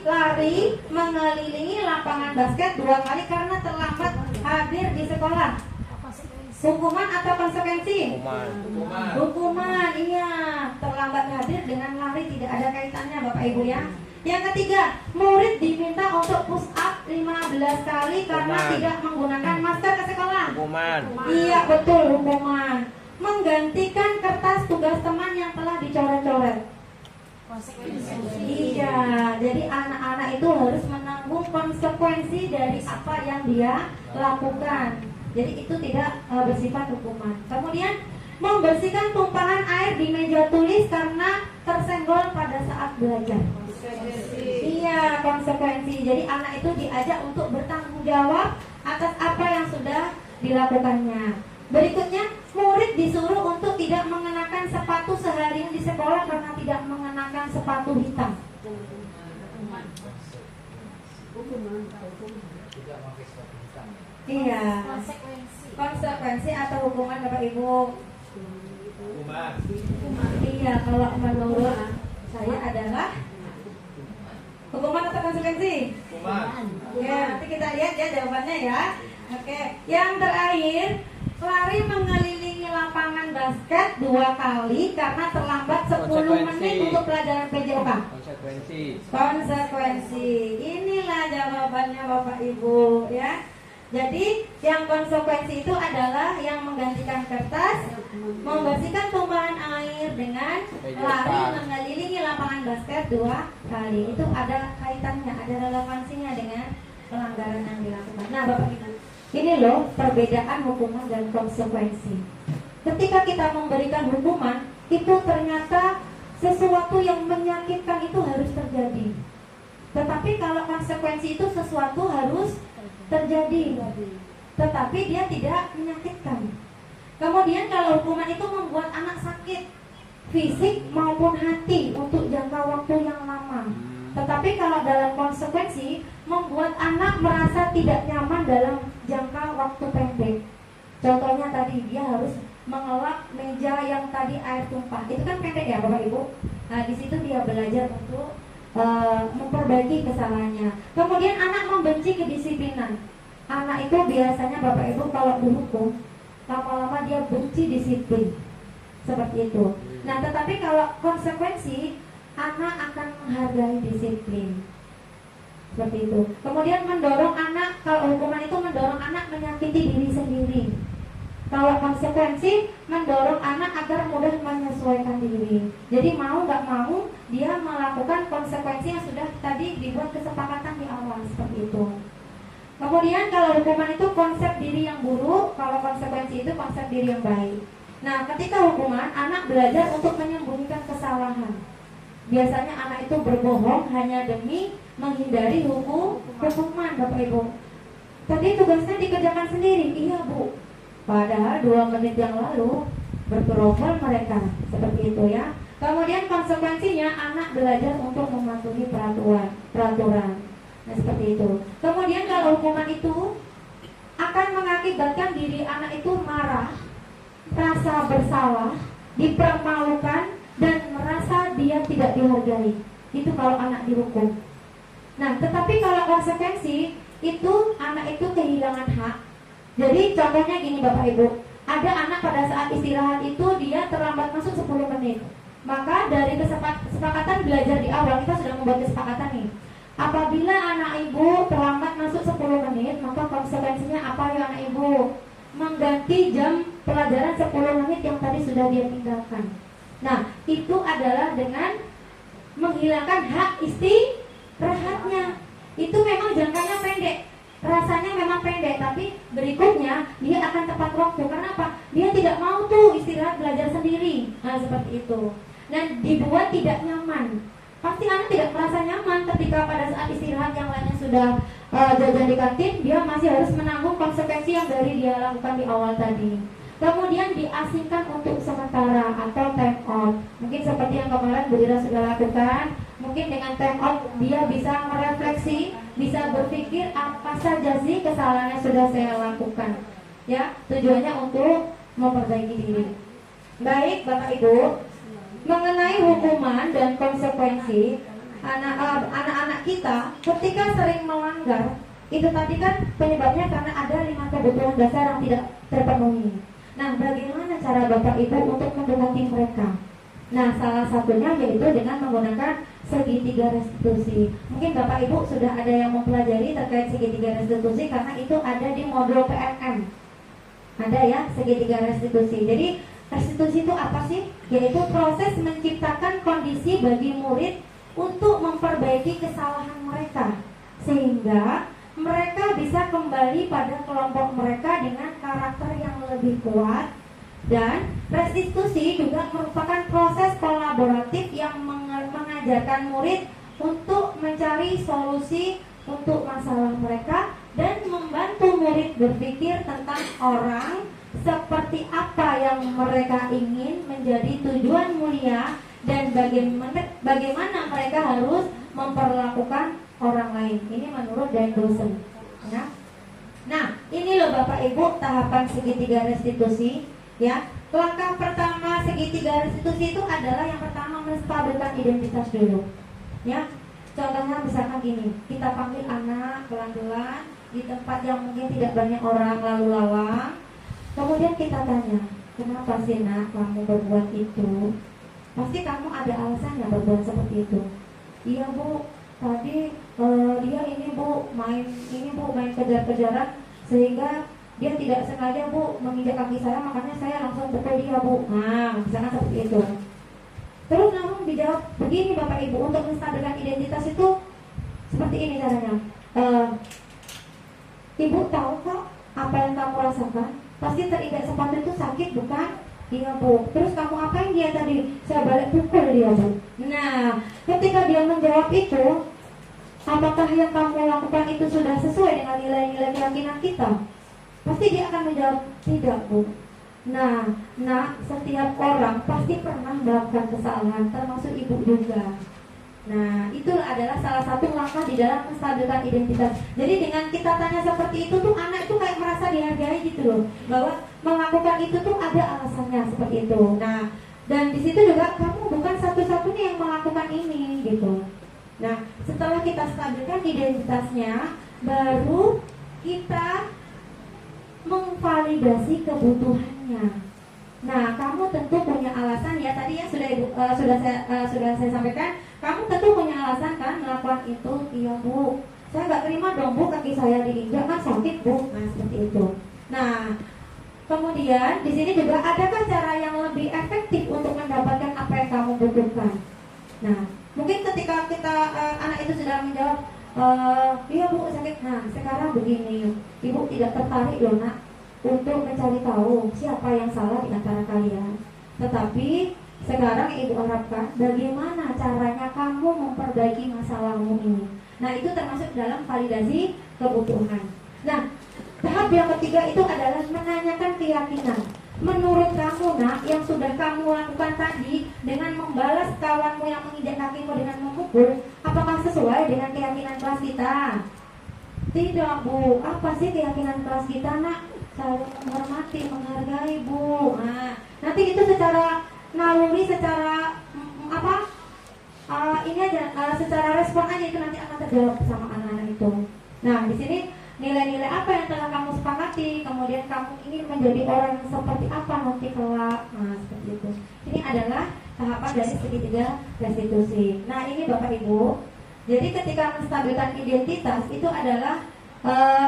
lari mengelilingi lapangan basket 2 kali karena terlambat hadir di sekolah. Hukuman atau konsekuensi? Hukuman, iya. Terlambat hadir dengan lari tidak ada kaitannya Bapak Ibu ya. Yang ketiga, murid diminta untuk push up 15 kali karena tidak menggunakan masker ke sekolah. Hukuman. Iya betul, hukuman. Menggantikan kertas tugas teman yang telah dicoret-coret. Iya, jadi anak-anak itu harus menanggung konsekuensi dari apa yang dia lakukan. Jadi itu tidak bersifat hukuman. Kemudian membersihkan tumpahan air di meja tulis karena tersenggol pada saat belajar. Iya, konsekuensi. Jadi anak itu diajak untuk bertanggung jawab atas apa yang sudah dilakukannya. Berikutnya, murid disuruh untuk tidak mengenakan sepatu seharian di sekolah karena tidak mengenakan sepatu hitam. Iya. Konsekuensi atau hukuman Bapak Ibu? Iya, kalau menurut saya adalah hukuman atau konsekuensi? Ya, nanti kita lihat ya jawabannya ya. Oke, yang terakhir, lari mengelilingi lapangan basket 2 kali karena terlambat 10 menit untuk pelajaran PJOK. Konsekuensi. Inilah jawabannya Bapak Ibu ya. Jadi yang konsekuensi itu adalah yang menggantikan kertas, membersihkan tumpahan air dengan lari mengelilingi lapangan basket 2 kali. Itu ada kaitannya, ada relevansinya dengan pelanggaran yang dilakukan. Nah Bapak Ibu, ini loh perbedaan hukuman dan konsekuensi. Ketika kita memberikan hukuman, itu ternyata sesuatu yang menyakitkan itu harus terjadi. Tetapi kalau konsekuensi itu sesuatu harus terjadi, tetapi dia tidak menyakitkan. Kemudian kalau hukuman itu membuat anak sakit fisik maupun hati untuk jangka waktu yang lama. Tetapi kalau dalam konsekuensi membuat anak merasa tidak nyaman dalam jangka waktu pendek. Contohnya tadi dia harus mengelak meja yang tadi air tumpah. Itu kan pendek ya Bapak Ibu. Nah di situ dia belajar untuk memperbaiki kesalahannya. Kemudian anak membenci kedisiplinan. Anak itu biasanya Bapak Ibu kalau dihukum lama-lama dia benci disiplin. Seperti itu. Nah tetapi kalau konsekuensi, anak akan menghargai disiplin. Seperti itu. Kemudian mendorong anak, kalau hukuman itu mendorong anak menyakiti diri sendiri. Kalau konsekuensi mendorong anak agar mudah menyesuaikan diri. Jadi mau gak mau dia melakukan konsekuensi yang sudah tadi dibuat kesepakatan di awal. Seperti itu. Kemudian kalau hukuman itu konsep diri yang buruk, kalau konsekuensi itu konsep diri yang baik. Nah ketika hukuman, anak belajar untuk menyembunyikan kesalahan. Biasanya anak itu berbohong hanya demi menghindari hukuman Bapak Ibu. Tadi tugasnya dikerjakan sendiri. Iya Bu, padahal 2 menit yang lalu bergerombol mereka. Seperti itu ya. Kemudian konsekuensinya anak belajar untuk mematuhi peraturan. Nah seperti itu. Kemudian kalau hukuman itu akan mengakibatkan diri anak itu marah, rasa bersalah, dipermalukan, dan merasa dia tidak dihargai. Itu kalau anak dihukum. Nah tetapi kalau konsekuensi itu anak itu kehilangan hak. Jadi contohnya gini Bapak Ibu, ada anak pada saat istirahat itu dia terlambat masuk 10 menit. Maka dari kesepakatan belajar di awal kita sudah membuat kesepakatan nih. Apabila anak ibu terlambat masuk 10 menit, maka konsekuensinya apa ya anak ibu? Mengganti jam pelajaran 10 menit yang tadi sudah dia tinggalkan. Nah, itu adalah dengan menghilangkan hak istirahatnya. Itu memang jangkanya pendek, rasanya memang pendek, tapi berikutnya dia akan tepat waktu. Karena apa? Dia tidak mau tuh istirahat belajar sendiri. Nah, seperti itu. Dan dibuat tidak nyaman. Pasti anak tidak merasa nyaman ketika pada saat istirahat yang lainnya sudah jajan di kantin, dia masih harus menanggung konsekuensi yang dari dia lakukan di awal tadi. Kemudian diasingkan untuk sementara atau time out. Mungkin seperti yang kemarin Bu Ira sudah lakukan. Mungkin dengan time out dia bisa merefleksi, bisa berpikir apa saja sih kesalahan yang sudah saya lakukan. Ya, tujuannya untuk memperbaiki diri. Baik, Bapak Ibu, mengenai hukuman dan konsekuensi anak-anak kita ketika sering melanggar, itu tadi kan penyebabnya karena ada 5 kebutuhan dasar yang tidak terpenuhi. Nah, bagaimana cara Bapak Ibu untuk mendekati mereka? Nah, salah satunya yaitu dengan menggunakan segitiga restitusi. Mungkin Bapak Ibu sudah ada yang mempelajari terkait segitiga restitusi karena itu ada di modul PNM. Ada ya, segitiga restitusi. Jadi restitusi itu apa sih? Yaitu proses menciptakan kondisi bagi murid untuk memperbaiki kesalahan mereka, sehingga mereka bisa kembali pada kelompok mereka dengan karakter yang lebih kuat. Dan restitusi juga merupakan proses kolaboratif yang mengajarkan murid untuk mencari solusi untuk masalah mereka dan membantu murid berpikir tentang orang seperti apa yang mereka ingin menjadi tujuan mulia dan bagaimana mereka harus memperlakukan orang lain. Ini menurut Dan Dosen. Nah, ini loh Bapak Ibu tahapan segitiga restitusi. Ya, langkah pertama segitiga restitusi itu adalah yang pertama menstabilkan identitas dulu. Ya, contohnya misalkan gini, kita panggil anak pelan-pelan di tempat yang mungkin tidak banyak orang lalu lalang. Kemudian kita tanya, kenapa sih nak kamu berbuat itu? Pasti kamu ada alasannya berbuat seperti itu. Iya Bu, tadi dia ini Bu main kejar-kejaran sehingga dia tidak sengaja Bu menginjak kaki saya, makanya saya langsung pukul dia Bu. Nah, misalnya seperti itu. Terus langsung dijawab begini Bapak Ibu, untuk menstabilkan identitas itu seperti ini caranya. Ibu tahu kok apa yang kamu rasakan? Pasti terinjak sepatu itu sakit bukan? Iya Bu. Terus kamu apain dia tadi? Saya balik pukul dia Bu. Nah, ketika dia menjawab itu, apakah yang kamu lakukan itu sudah sesuai dengan nilai-nilai keyakinan kita? Pasti dia akan menjawab tidak Bu. Nah, setiap orang pasti pernah melakukan kesalahan, termasuk ibu juga. Nah, itu adalah salah satu langkah di dalam menstabilkan identitas. Jadi dengan kita tanya seperti itu tuh anak itu kayak merasa dihargai gitu loh, bahwa melakukan itu tuh ada alasannya seperti itu. Nah, dan di situ juga kamu bukan satu-satunya yang melakukan ini gitu. Nah, setelah kita stabilkan identitasnya, baru kita memvalidasi kebutuhannya. Nah, kamu tentu punya alasan ya, tadi ya sudah saya sampaikan. Kamu tentu punya alasan kan melakukan itu. Iya Bu, saya nggak terima dong Bu, kaki saya diinjak kan sakit Bu. Nah, seperti itu. Nah, kemudian di sini juga adakah cara yang lebih efektif untuk mendapatkan apa yang kamu butuhkan? Nah, mungkin ketika anak itu sudah menjawab, iya Bu sakit. Nah, sekarang begini, Ibu tidak tertarik loh nak untuk mencari tahu siapa yang salah di antara kalian. Tetapi sekarang Ibu harapkan bagaimana caranya kamu memperbaiki masalahmu ini. Nah, itu termasuk dalam validasi kebutuhan. Nah, tahap yang ketiga itu adalah menanyakan keyakinan. Menurut kamu nak, yang sudah kamu lakukan tadi dengan membalas kawanmu yang menginjak kakimu dengan memukul, apakah sesuai dengan keyakinan kelas kita? Tidak Bu. Apa sih keyakinan kelas kita nak? Saling menghormati, menghargai Bu. Nah, nanti itu secara naluri, secara secara respon aja itu nanti akan terjawab sama anak-anak itu. Nah, di sini nilai-nilai apa yang telah kamu sepakati, kemudian kemudian kamu ingin menjadi orang yang seperti apa nanti kelak. Nah, seperti itu. Ini adalah tahapan dari segitiga restitusi. Nah, ini Bapak Ibu. Jadi ketika menstabilkan identitas itu adalah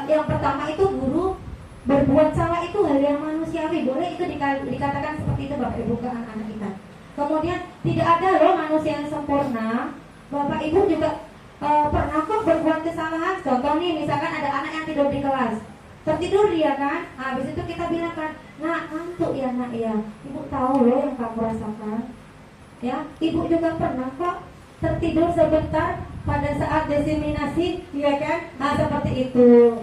yang pertama itu guru berbuat salah itu hal yang manusiawi. Boleh itu dikatakan seperti itu Bapak Ibu ke anak-anak kita. Kemudian tidak ada loh manusia yang sempurna. Bapak Ibu juga pernah kok berbuat kesalahan. Contoh nih, misalkan ada anak yang tidur di kelas, tertidur dia kan. Habis itu kita bilang kan, nak ngantuk ya nak ya. Ibu tahu loh yang kamu rasakan. Ya, ibu juga pernah kok tertidur sebentar pada saat diseminasi, ya kan? Nah seperti itu.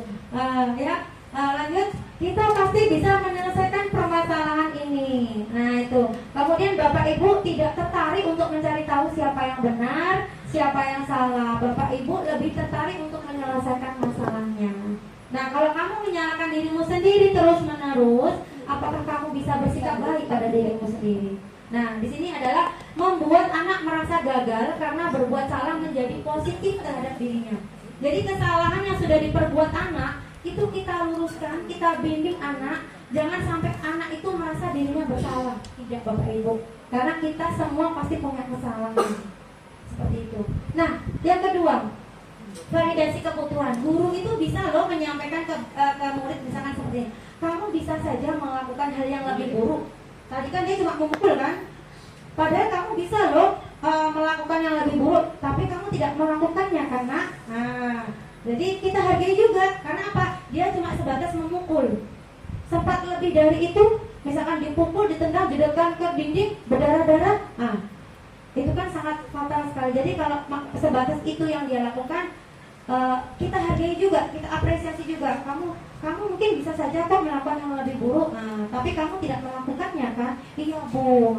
Lanjut, kita pasti bisa menyelesaikan permasalahan ini. Nah itu. Kemudian Bapak Ibu tidak tertarik untuk mencari tahu siapa yang benar, siapa yang salah. Bapak Ibu lebih tertarik untuk menyelesaikan masalahnya. Nah kalau kamu menyalahkan dirimu sendiri terus menerus, apakah kamu bisa bersikap baik pada dirimu sendiri? Nah di sini adalah membuat anak merasa gagal karena berbuat salah menjadi positif terhadap dirinya. Jadi kesalahan yang sudah diperbuat anak itu kita luruskan, kita bimbing anak, jangan sampai anak itu merasa dirinya bersalah. Tidak Bapak Ibu, karena kita semua pasti punya kesalahan. Seperti itu. Nah, yang kedua, validasi kebutuhan. Guru itu bisa loh menyampaikan ke murid misalkan seperti ini. Kamu bisa saja melakukan hal yang lebih buruk. Tadi kan dia cuma memukul kan? Padahal kamu bisa loh melakukan yang lebih buruk, tapi kamu tidak melakukannya karena jadi kita hargai juga. Karena apa? Dia cuma sebatas memukul. Sempat lebih dari itu, misalkan dipukul, ditendang, didekatkan ke dinding, berdarah-darah. Itu kan sangat fatal sekali. Jadi kalau sebatas itu yang dia lakukan, kita hargai juga, kita apresiasi juga. Kamu mungkin bisa saja kok melakukan yang lebih buruk, tapi kamu tidak melakukannya kan? Iya Bu.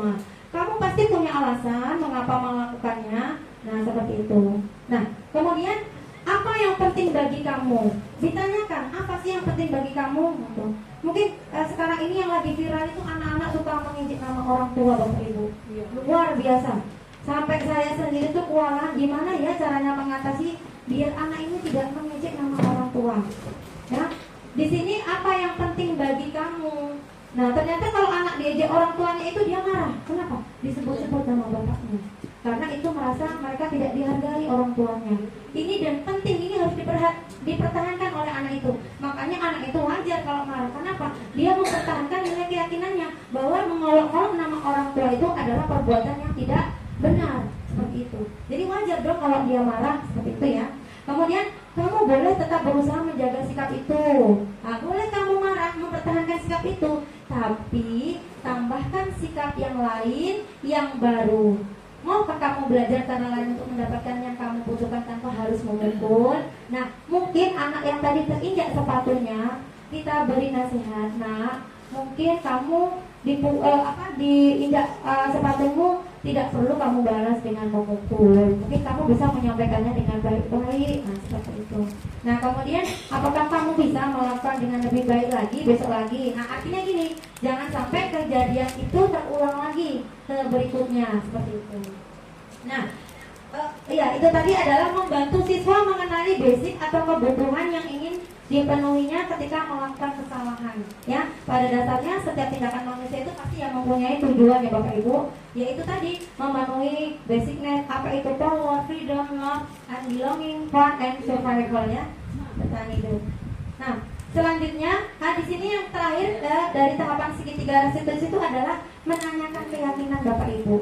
Kamu pasti punya alasan mengapa melakukannya. Nah seperti itu. Nah kemudian apa yang penting bagi kamu? Ditanyakan, apa sih yang penting bagi kamu? Mungkin sekarang ini yang lagi viral itu anak-anak suka mengejek nama orang tua Bapak Ibu. Luar biasa. Sampai saya sendiri tuh kewalahan gimana ya caranya mengatasi biar anak ini tidak mengejek nama orang tua. Ya, di sini apa yang penting bagi kamu? Nah ternyata kalau anak diejek orang tuanya itu dia marah. Kenapa? Disebut-sebut nama bapaknya. Karena itu merasa mereka tidak dihargai orang tuanya. Ini dan penting, ini harus dipertahankan oleh anak itu. Makanya anak itu wajar kalau marah. Kenapa? Dia mempertahankan nilai keyakinannya bahwa mengolok-olok nama orang tua itu adalah perbuatan yang tidak benar. Seperti itu. Jadi wajar dong kalau dia marah seperti itu ya. Kemudian kamu boleh tetap berusaha menjaga sikap itu. Boleh kamu marah, mempertahankan sikap itu, tapi tambahkan sikap yang lain yang baru. Maukah kamu belajar cara lain untuk mendapatkan yang kamu butuhkan tanpa harus memukul? Nah, mungkin anak yang tadi terinjak sepatunya, kita beri nasihat. Nah, mungkin kamu diinjak sepatumu, tidak perlu kamu balas dengan memukul. Mungkin kamu bisa menyampaikannya dengan baik-baik. Nah, seperti itu. Nah, kemudian apakah kamu bisa melakukan dengan lebih baik lagi besok lagi? Nah, artinya gini, jangan sampai kejadian itu terulang lagi ke berikutnya, seperti itu. Nah, itu tadi adalah membantu siswa mengenali basic atau kebutuhan yang ingin dipenuhinya ketika melakukan kesalahan. Ya, pada dasarnya setiap tindakan manusia itu pasti yang mempunyai tujuan ya Bapak Ibu, yaitu tadi memenuhi basic need, apa itu power, freedom, love, and belonging, fun, and survival ya, bertahan hidup. Nah, selanjutnya, di sini yang terakhir dari tahapan segitiga restitusi itu adalah menanyakan keyakinan Bapak Ibu.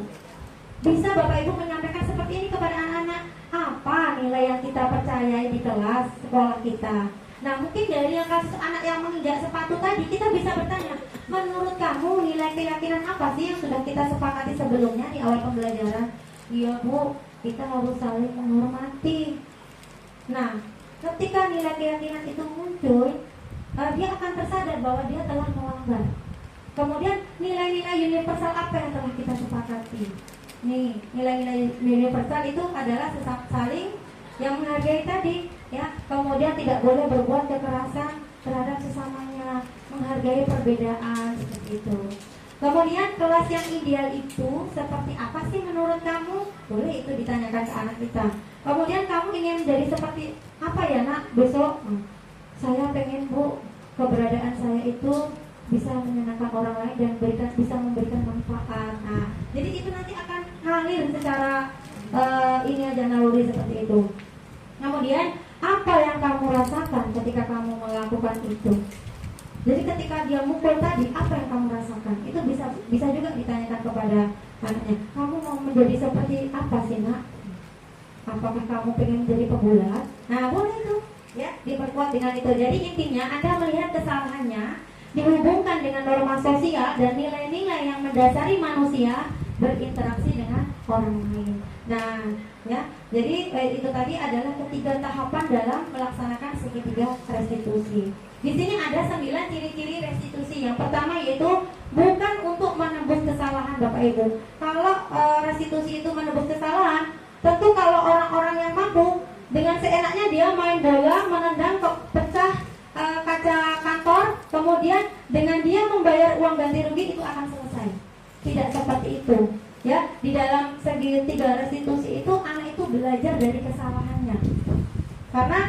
Bisa Bapak Ibu menyampaikan seperti ini kepada anak-anak, apa nilai yang kita percayai di kelas sekolah kita. Nah mungkin dari yang kasus anak yang menginjak sepatu tadi, kita bisa bertanya, menurut kamu nilai keyakinan apa sih yang sudah kita sepakati sebelumnya di awal pembelajaran? Iya Bu, kita harus saling menghormati. Nah ketika nilai keyakinan itu muncul, dia akan tersadar bahwa dia telah melanggar. Kemudian nilai-nilai universal apa yang telah kita sepakati? Nih, nilai-nilai universal itu adalah saling yang menghargai tadi, ya. Kemudian tidak boleh berbuat kekerasan terhadap sesamanya, menghargai perbedaan seperti itu. Kemudian kelas yang ideal itu seperti apa sih menurut kamu? Boleh itu ditanyakan ke anak kita. Kemudian kamu ingin menjadi seperti apa ya nak besok? Saya pengen Bu keberadaan saya itu bisa menyenangkan orang lain dan bisa memberikan manfaat. Nah, jadi itu nanti akan ngalir secara ini aja naluri seperti itu. Kemudian apa yang kamu rasakan ketika kamu melakukan itu? Jadi ketika dia mukul tadi, apa yang kamu rasakan? Itu bisa juga ditanyakan kepada anaknya. Kamu mau menjadi seperti apa sih, Nak? Apakah kamu pengen menjadi pegulat? Nah, boleh itu, ya, diperkuat dengan itu. Jadi intinya Anda melihat kesalahannya dihubungkan dengan norma sosial dan nilai-nilai yang mendasari manusia berinteraksi dengan orang lain. Nah, ya, jadi itu tadi adalah ketiga tahapan dalam melaksanakan segitiga restitusi. Di sini ada 9 ciri-ciri restitusi. Yang pertama yaitu bukan untuk menebus kesalahan, Bapak Ibu. Kalau restitusi itu menebus kesalahan, tentu kalau orang-orang yang mampu dengan seenaknya dia main bola, menendang pecah kaca kantor, kemudian dengan dia membayar uang ganti rugi itu akan selesai. Tidak seperti itu. Ya, di dalam segitiga restitusi itu anak itu belajar dari kesalahannya. Karena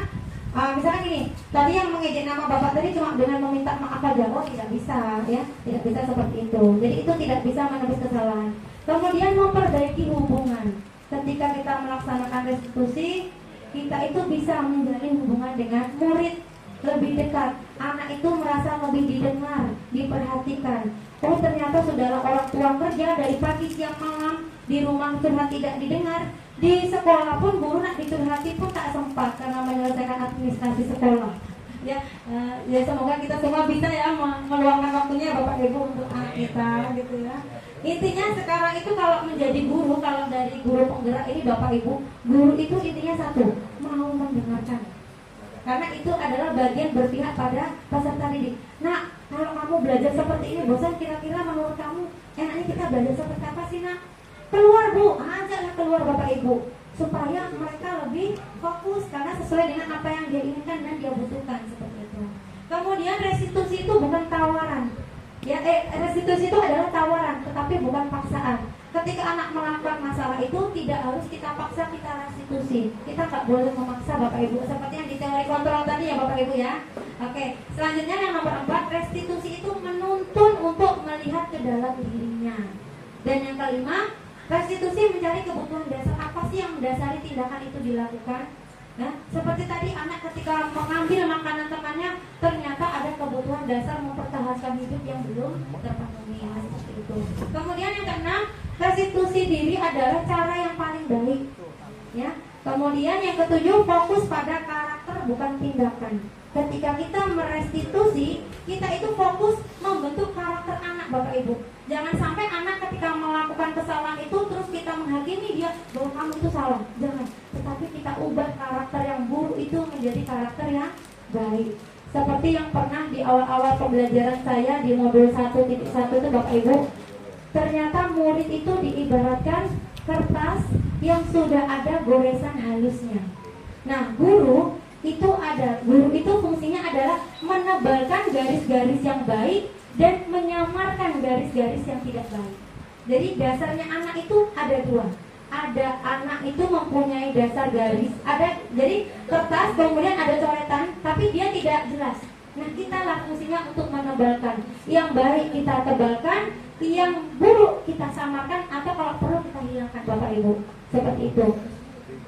misalnya gini, tadi yang mengejek nama bapak tadi cuma dengan meminta maaf aja, oh tidak bisa, ya, tidak bisa seperti itu. Jadi itu tidak bisa menebus kesalahan. Kemudian memperbaiki hubungan. Ketika kita melaksanakan restitusi, kita itu bisa menjalin hubungan dengan murid lebih dekat. Anak itu merasa lebih didengar, diperhatikan. Oh ternyata saudara orang tua kerja dari pagi siang malam, di rumah curhat tidak didengar, di sekolah pun guru nak dicurhati pun tak sempat karena menyelesaikan administrasi sekolah. Ya, ya semoga kita semua bisa ya meluangkan waktunya Bapak Ibu untuk anak kita, gitu ya. Intinya sekarang itu kalau menjadi guru, kalau dari guru penggerak ini Bapak Ibu, guru itu intinya satu, mau mendengarkan. Karena itu adalah bagian berpihak pada peserta didik. Nah, kalau kamu belajar seperti ini bosan, kira-kira menurut kamu enaknya kita belajar seperti apa sih, Nak? Keluar Bu, ajaklah keluar Bapak Ibu, supaya mereka lebih fokus karena sesuai dengan apa yang dia inginkan dan dia butuhkan, seperti itu. Kemudian restitusi itu bukan tawaran. Ya, restitusi itu adalah tawaran, tetapi bukan paksaan. Ketika anak melakukan masalah itu tidak harus kita paksa kita restitusi. Kita nggak boleh memaksa Bapak Ibu. Seperti yang di teori kontrol tadi ya Bapak Ibu ya. Oke, selanjutnya yang nomor 4, restitusi itu menuntun untuk melihat ke dalam dirinya. Dan yang kelima, restitusi mencari kebutuhan dasar. Apa sih yang mendasari tindakan itu dilakukan? Nah, seperti tadi anak ketika mengambil makanan temannya, ternyata ada kebutuhan dasar mempertahankan hidup yang belum terpenuhi, seperti itu. Kemudian yang keenam, restitusi diri adalah cara yang paling baik. Ya. Kemudian yang ketujuh, fokus pada karakter bukan tindakan. Ketika kita merestitusi, kita itu fokus membentuk karakter anak Bapak Ibu. Jangan sampai anak ketika melakukan kesalahan itu terus kita menghakimi dia bahwa kamu itu salah. Jangan. Tetapi kita ubah karakter yang buruk itu menjadi karakter yang baik. Seperti yang pernah di awal-awal pembelajaran saya di modul 1.1 itu Bapak Ibu, ternyata murid itu diibaratkan kertas yang sudah ada goresan halusnya. Nah, guru itu fungsinya adalah menebalkan garis-garis yang baik dan menyamarkan garis-garis yang tidak baik. Jadi dasarnya anak itu ada dua. Ada anak itu mempunyai dasar garis, jadi kertas kemudian ada coretan, tapi dia tidak jelas. Nah, kita lah fungsinya untuk menebalkan. Yang baik kita tebalkan, yang buruk kita samarkan, atau kalau perlu kita hilangkan Bapak Ibu. Seperti itu.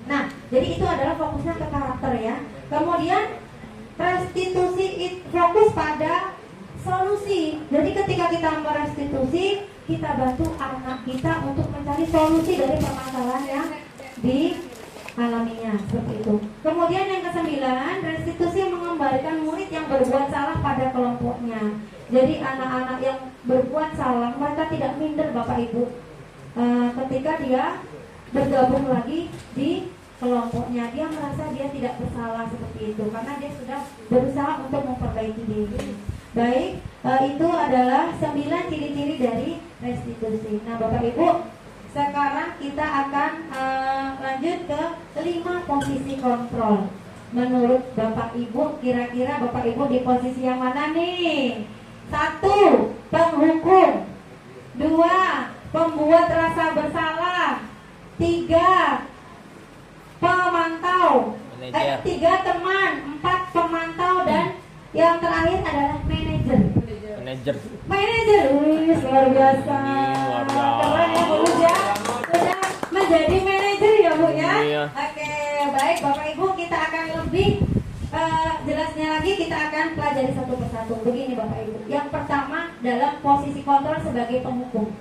Nah, jadi itu adalah fokusnya ke karakter ya. Kemudian restitusi fokus pada solusi. Jadi ketika kita merestitusi, kita bantu anak kita untuk mencari solusi dari permasalahan yang dialaminya, seperti itu. Kemudian yang ke-9, restitusi mengembalikan murid yang berbuat salah pada kelompoknya. Jadi anak-anak yang berbuat salah, mereka tidak minder Bapak Ibu ketika dia bergabung lagi di kelompoknya. Dia merasa dia tidak bersalah seperti itu, karena dia sudah berusaha untuk memperbaiki diri. Baik, itu adalah 9 ciri-ciri dari restitusi. Nah Bapak Ibu, sekarang kita akan lanjut ke 5 posisi kontrol. Menurut Bapak Ibu, kira-kira Bapak Ibu di posisi yang mana nih? 1, penghukum. 2, pembuat rasa bersalah. 3, pemantau. 3, teman. 4, pemantau. Dan Yang terakhir adalah manajer. Manajer. Manajer, wih, luar biasa. Luar biasa. Keren ya Bu ya. Sudah menjadi manajer ya Bu ya. Iya. Oke, baik Bapak Ibu, kita akan lebih jelasnya lagi, kita akan pelajari satu persatu. Begini Bapak Ibu. Yang pertama dalam posisi kontrol sebagai penghukum.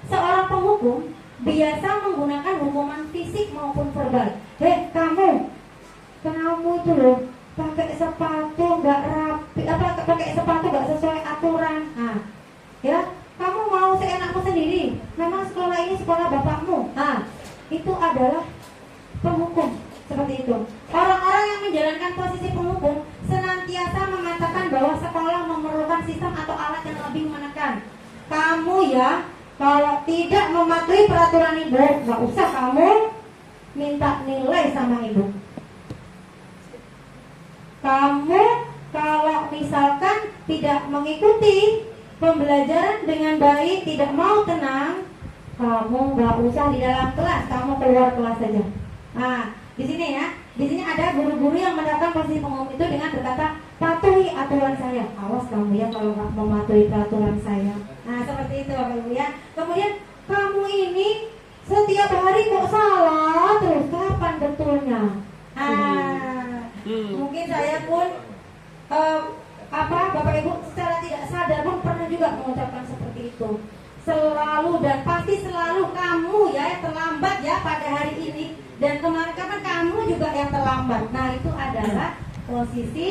Seorang penghukum biasa menggunakan hukuman fisik maupun verbal. Kamu itu loh pakai sepatu nggak rapi, pakai sepatu nggak sesuai aturan. Nah, ya, kamu mau seenakmu sendiri. Memang sekolah ini sekolah bapakmu. Nah, itu adalah penghukum seperti itu. Orang-orang yang menjalankan posisi penghukum senantiasa mengatakan bahwa sekolah memerlukan sistem atau alat yang lebih menekan. Kamu ya, kalau tidak mematuhi peraturan ibu, nggak usah kamu minta nilai sama ibu. Kamu kalau misalkan tidak mengikuti pembelajaran dengan baik, tidak mau tenang, kamu nggak usah di dalam kelas, kamu keluar kelas saja. Nah, di sini ya, di sini ada guru-guru yang menerapkan posisi penghukum itu dengan berkata, patuhi aturan saya. Awas kamu ya kalau nggak mematuhi peraturan saya. Nah, seperti itu Bapak Ibu ya. Kemudian kamu ini setiap hari kok salah terus, kapan betulnya? Mungkin saya pun Bapak Ibu secara tidak sadar pun pernah juga mengucapkan seperti itu. Selalu dan pasti selalu kamu ya yang terlambat ya pada hari ini, dan kemarin-kemarin kamu juga yang terlambat. Nah, itu adalah posisi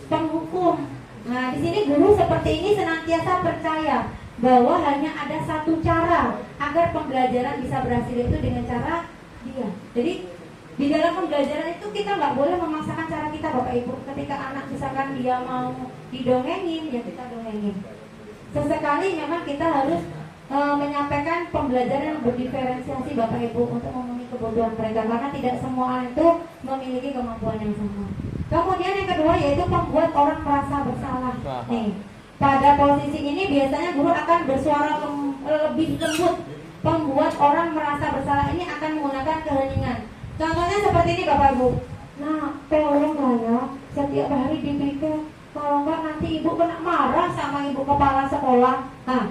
penghukum. Nah, di sini guru seperti ini senantiasa percaya bahwa hanya ada satu cara agar pembelajaran bisa berhasil, itu dengan cara dia. Jadi di dalam pembelajaran itu kita nggak boleh memaksakan cara kita Bapak Ibu. Ketika anak misalkan dia mau didongengin, ya kita dongengin. Sesekali memang kita harus menyampaikan pembelajaran yang berdiferensiasi Bapak Ibu untuk memenuhi kebutuhan mereka, karena tidak semua anak itu memiliki kemampuan yang sama. Kemudian yang kedua yaitu membuat orang merasa bersalah. Nih, pada posisi ini biasanya guru akan bersuara lebih lembut. Membuat orang merasa bersalah ini akan menggunakan keheningan. Contohnya seperti ini Bapak Ibu. Nah, tolonglah ya, setiap hari dipikir, kalau enggak nanti ibu kena marah sama ibu kepala sekolah. Nah,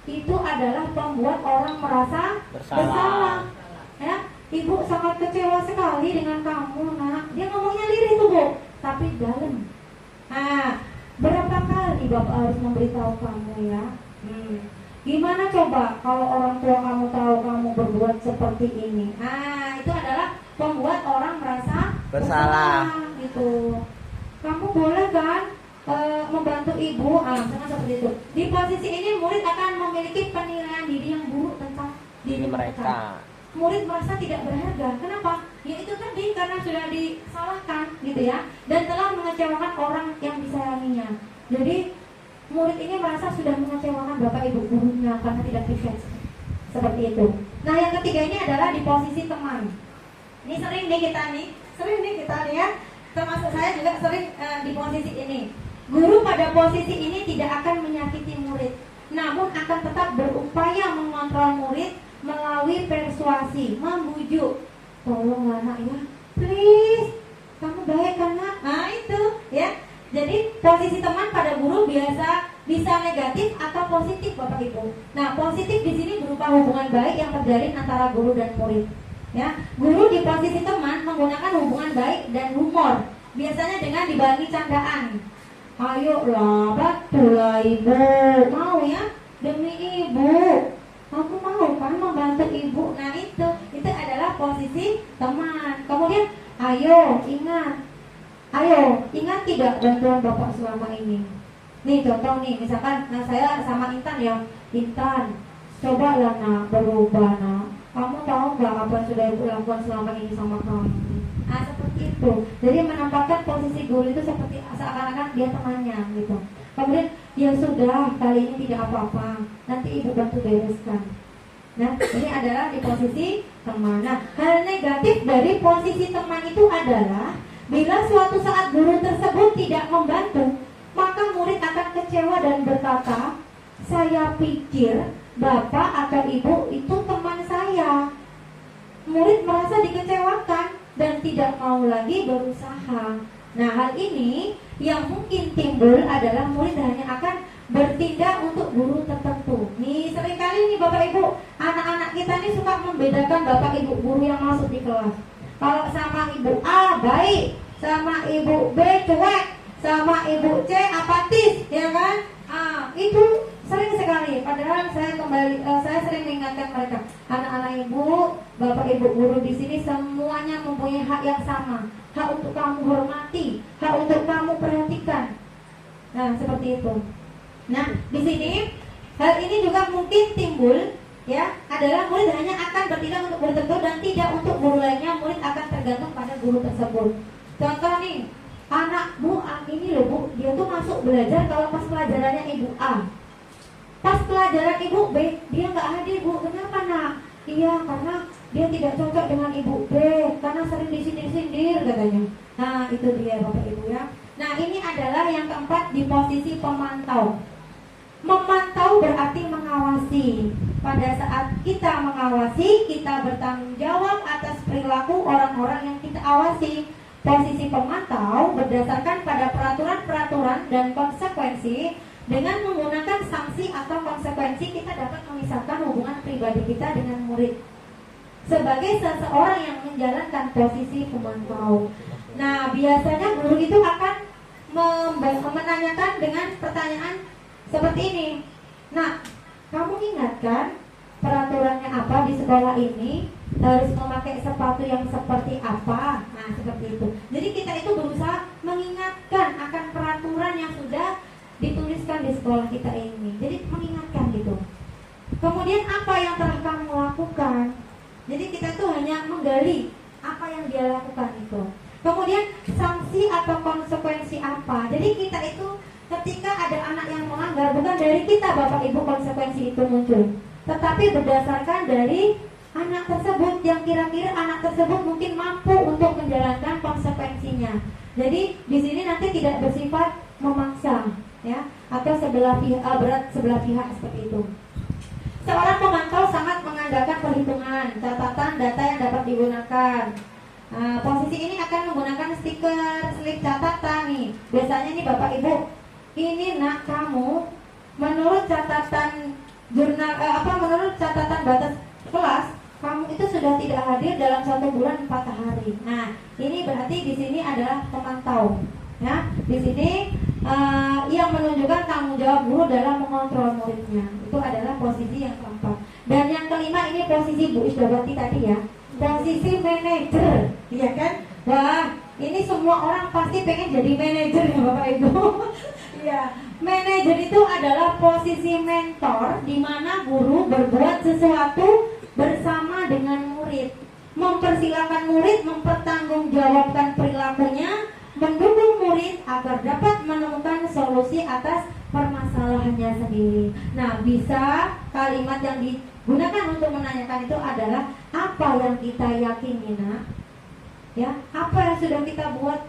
itu adalah membuat orang merasa bersalah. Ya, ibu sangat kecewa sekali dengan kamu, nak. Dia ngomongnya lirih tuh Bu, tapi dalam. Nah, berapa kali Bapak harus memberitahu kamu ya? Gimana coba kalau orang tua kamu tahu kamu berbuat seperti ini? Nah, itu adalah membuat orang merasa bersalah gitu. Kamu boleh kan membantu ibu, misalkan seperti itu. Di posisi ini murid akan memiliki penilaian diri yang buruk tentang diri mereka. Murid merasa tidak berharga. Kenapa? Ya itu tadi, karena sudah disalahkan gitu ya, dan telah mengecewakan orang yang disayanginya. Jadi murid ini merasa sudah mengecewakan Bapak Ibu gurunya karena tidak perfect. Seperti itu. Nah, yang ketiga ini adalah di posisi teman. Ini sering nih kita nih ya. Termasuk saya juga sering di posisi ini. Guru pada posisi ini tidak akan menyakiti murid, namun akan tetap berupaya mengontrol murid melalui persuasi, membujuk. Tolong anak ya, please, kamu baik kan nak? Nah itu ya. Jadi posisi teman pada guru biasa bisa negatif atau positif Bapak Ibu. Nah, positif di sini berupa hubungan baik yang terjalin antara guru dan murid. Ya, guru di posisi teman menggunakan hubungan baik dan humor, biasanya dengan dibarengi candaan. Ayolah, bantulah ibu, mau ya, demi ibu, aku mau kan membantu ibu. Nah itu adalah posisi teman. Kemudian, ayo ingat tidak bantuan Bapak selama ini. Nih contoh nih, misalkan saya sama Intan ya, Intan, cobalah nak berubah nak. Kamu tahu nggak apa yang sudah ibu lakukan selama ini sama kamu? Nah seperti itu. Jadi menampakkan posisi guru itu seperti seakan-akan dia temannya gitu. Kemudian ya sudah, kali ini tidak apa-apa, nanti ibu bantu bereskan. Nah ini adalah di posisi teman. Nah hal negatif dari posisi teman itu adalah bila suatu saat guru tersebut tidak membantu, maka murid akan kecewa dan berkata, saya pikir Bapak atau Ibu itu teman saya. Murid merasa dikecewakan dan tidak mau lagi berusaha. Nah, hal ini yang mungkin timbul adalah murid hanya akan bertindak untuk guru tertentu. Nih, seringkali nih Bapak Ibu, anak-anak kita nih suka membedakan Bapak Ibu guru yang masuk di kelas. Kalau sama Ibu A baik, sama Ibu B cuek, sama Ibu C apatis, ya kan? Itu sering sekali. Padahal saya sering mengingatkan mereka, anak-anak Ibu, Bapak Ibu guru di sini semuanya mempunyai hak yang sama. Hak untuk kamu hormati, hak untuk kamu perhatikan. Nah, seperti itu. Nah, di sini hal ini juga mungkin timbul, ya, adalah murid hanya akan bertindak untuk guru tertentu dan tidak untuk guru lainnya. Murid akan tergantung pada guru tersebut. Contoh nih, anak Bu A ini loh Bu, dia tuh masuk belajar kalau pas pelajarannya Ibu A. Pas pelajaran Ibu B, dia nggak hadir Bu. Kenapa nak? Iya, karena dia tidak cocok dengan Ibu B, karena sering disindir-sindir katanya. Nah, itu dia Bapak Ibu ya. Nah, ini adalah yang keempat di posisi pemantau. Memantau berarti mengawasi. Pada saat kita mengawasi, kita bertanggung jawab atas perilaku orang-orang yang kita awasi. Posisi pemantau berdasarkan pada peraturan-peraturan dan konsekuensi. Dengan menggunakan sanksi atau konsekuensi, kita dapat memisahkan hubungan pribadi kita dengan murid sebagai seseorang yang menjalankan posisi pemantau. Nah, biasanya guru itu akan menanyakan dengan pertanyaan seperti ini. Nah, kamu ingatkan peraturannya apa di sekolah ini? Harus memakai sepatu yang seperti apa? Nah, seperti itu. Jadi kita itu berusaha mengingatkan akan peraturan yang sudah dituliskan di sekolah kita ini. Jadi mengingatkan gitu. Kemudian apa yang telah kamu lakukan? Jadi kita itu hanya menggali apa yang dia lakukan itu. Kemudian sanksi atau konsekuensi apa? Jadi kita itu ketika ada anak yang melanggar, bukan dari kita Bapak Ibu konsekuensi itu muncul, tetapi berdasarkan dari anak tersebut yang kira-kira anak tersebut mungkin mampu untuk menjalankan konsekuensinya. Jadi di sini nanti tidak bersifat memaksa, ya, atau berat sebelah pihak seperti itu. Seorang pemantau sangat mengandalkan perhitungan, catatan, data yang dapat digunakan. Posisi ini akan menggunakan stiker, slip catatan nih. Biasanya nih Bapak Ibu, ini nak kamu menurut catatan jurnal menurut catatan batas kelas, kamu itu sudah tidak hadir dalam 1 bulan 4 hari. Nah, ini berarti di sini adalah pemantau. Ya, di sini yang menunjukkan tanggung jawab guru dalam mengontrol muridnya. Itu adalah posisi yang keempat. Dan yang kelima ini posisi Bu Isdawati tadi ya. Posisi manajer, iya kan? Wah, ini semua orang pasti pengen jadi manajer ya Bapak Ibu. Iya, manajer itu adalah posisi mentor di mana guru berbuat sesuatu bersama dengan murid, mempersilahkan murid mempertanggungjawabkan perilakunya, mendukung murid agar dapat menemukan solusi atas permasalahannya sendiri. Nah, bisa kalimat yang digunakan untuk menanyakan itu adalah apa yang kita yakini, nak? Ya, apa yang sudah kita buat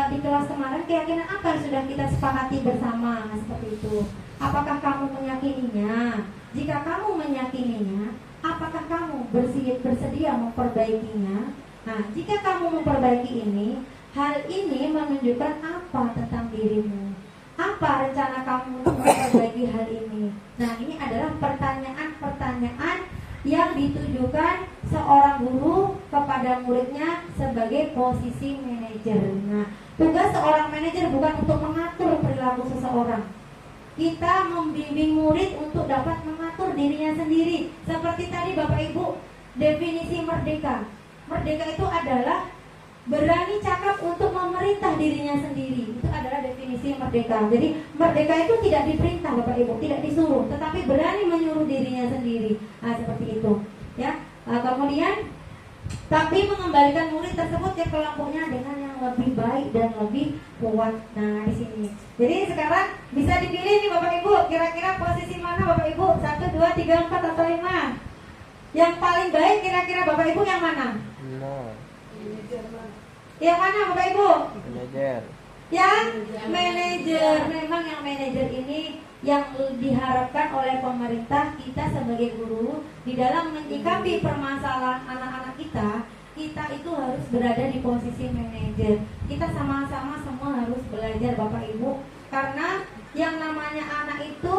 di kelas kemarin, keyakinan apa yang sudah kita sepakati bersama, seperti itu. Apakah kamu meyakininya? Jika kamu meyakininya, apakah kamu bersedia memperbaikinya? Nah, jika kamu memperbaiki ini, hal ini menunjukkan apa tentang dirimu? Apa rencana kamu untuk memperbaiki hal ini? Nah, ini adalah pertanyaan-pertanyaan yang ditujukan seorang guru kepada muridnya sebagai posisi manajer. Nah, tugas seorang manajer bukan untuk mengatur perilaku seseorang. Kita membimbing murid untuk dapat mengatur dirinya sendiri. Seperti tadi Bapak Ibu, definisi merdeka. Merdeka itu adalah berani cakap untuk memerintah dirinya sendiri. Itu adalah definisi merdeka. Jadi merdeka itu tidak diperintah Bapak Ibu, tidak disuruh, tetapi berani menyuruh dirinya sendiri. Nah, seperti itu, ya. Kemudian tapi mengembalikan murid tersebut ke kelompoknya dengan yang lebih baik dan lebih kuat. Nah, di sini. Jadi sekarang bisa dipilih nih Bapak Ibu, kira-kira posisi mana Bapak Ibu? 1, 2, 3, 4 atau 5? Yang paling baik kira-kira Bapak Ibu yang mana? Yang mana Bapak Ibu? Manajer. Yang manajer. Memang yang manajer ini yang diharapkan oleh pemerintah kita sebagai guru di dalam menyikapi permasalahan anak-anak kita kita itu harus berada di posisi manajer. Kita sama-sama semua harus belajar Bapak Ibu, karena yang namanya anak itu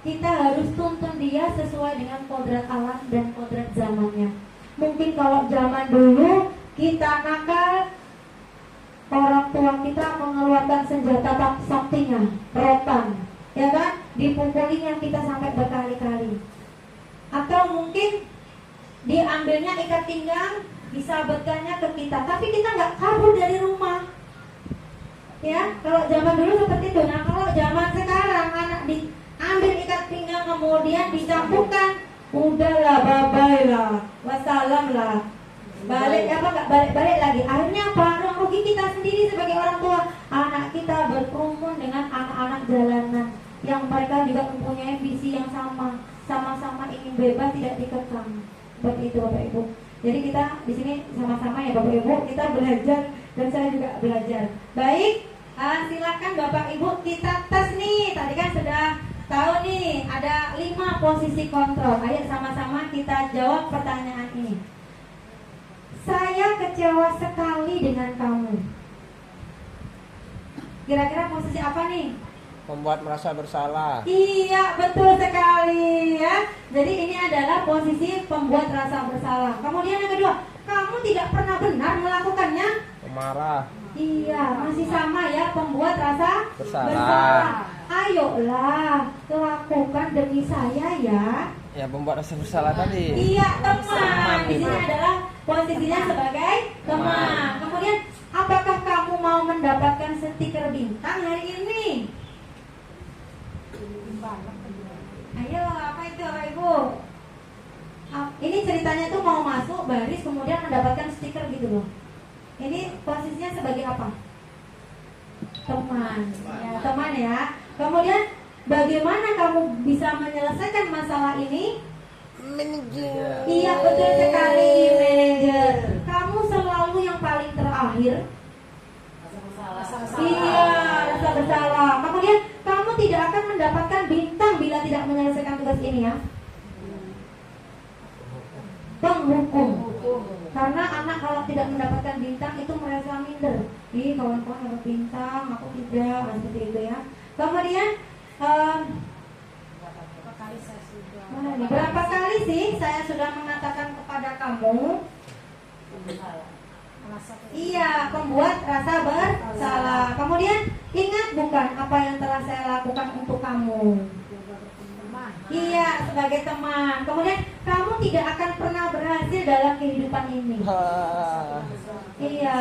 kita harus tuntun dia sesuai dengan kodrat alam dan kodrat zamannya. Mungkin kalau zaman dulu kita nakal, orang tua kita mengeluarkan senjata saktinya, rotan, ya kan? Dipukulinya kita sampai berkali-kali. Atau mungkin diambilnya ikat pinggang, disabetkannya ke kita, tapi kita nggak kabur dari rumah. Ya, kalau zaman dulu seperti itu. Nah, kalau zaman sekarang anak diambil ikat pinggang kemudian dicambukkan, udahlah, bye-bye lah, wassalam lah, balik apa nggak balik-balik lagi. Akhirnya apa? Rugi kita sendiri sebagai orang tua. Anak kita berkerumun dengan anak-anak jalanan yang mereka juga mempunyai visi yang sama-sama ingin bebas, tidak dikekang. Seperti itu Bapak Ibu. Jadi kita di sini sama-sama ya Bapak Ibu, kita belajar dan saya juga belajar. Baik, silakan Bapak Ibu kita tes nih. Tadi kan sudah tahu nih ada 5 posisi kontrol. Ayo sama-sama kita jawab pertanyaan ini. Saya kecewa sekali dengan kamu. Kira-kira posisi apa nih? Membuat merasa bersalah. Iya, betul sekali ya. Jadi ini adalah posisi pembuat rasa bersalah. Kemudian yang kedua, kamu tidak pernah benar melakukannya. Pemarah. Iya, masih sama ya, pembuat rasa Bersalah. Ayolah, lakukan demi saya ya. Ya, membuat rasa bersalah tadi. Iya, teman. Di sini adalah posisinya sebagai teman. Kemudian, apakah kamu mau mendapatkan stiker bintang hari ini? Ayo, apa itu Bapak Ibu? Ini ceritanya tuh mau masuk baris kemudian mendapatkan stiker gitu loh. Ini posisinya sebagai apa? Teman. Ya, teman ya. Kemudian bagaimana kamu bisa menyelesaikan masalah ini? Manajer. Iya, betul sekali, manajer. Kamu selalu yang paling terakhir. Iya, rasa bersalah. Kemudian kamu tidak akan mendapatkan bintang bila tidak menyelesaikan tugas ini ya. Penghukum. Karena anak kalau tidak mendapatkan bintang itu merasa minder. Ih, kawan-kawan dapat bintang, aku tidak, seperti itu ya. Kemudian berapa kali sih saya sudah mengatakan kepada kamu? Iya, pembuat rasa bersalah. Kemudian ingat bukan apa yang telah saya lakukan untuk kamu? Iya, sebagai teman. Kemudian kamu tidak akan pernah berhasil dalam kehidupan ini. Iya,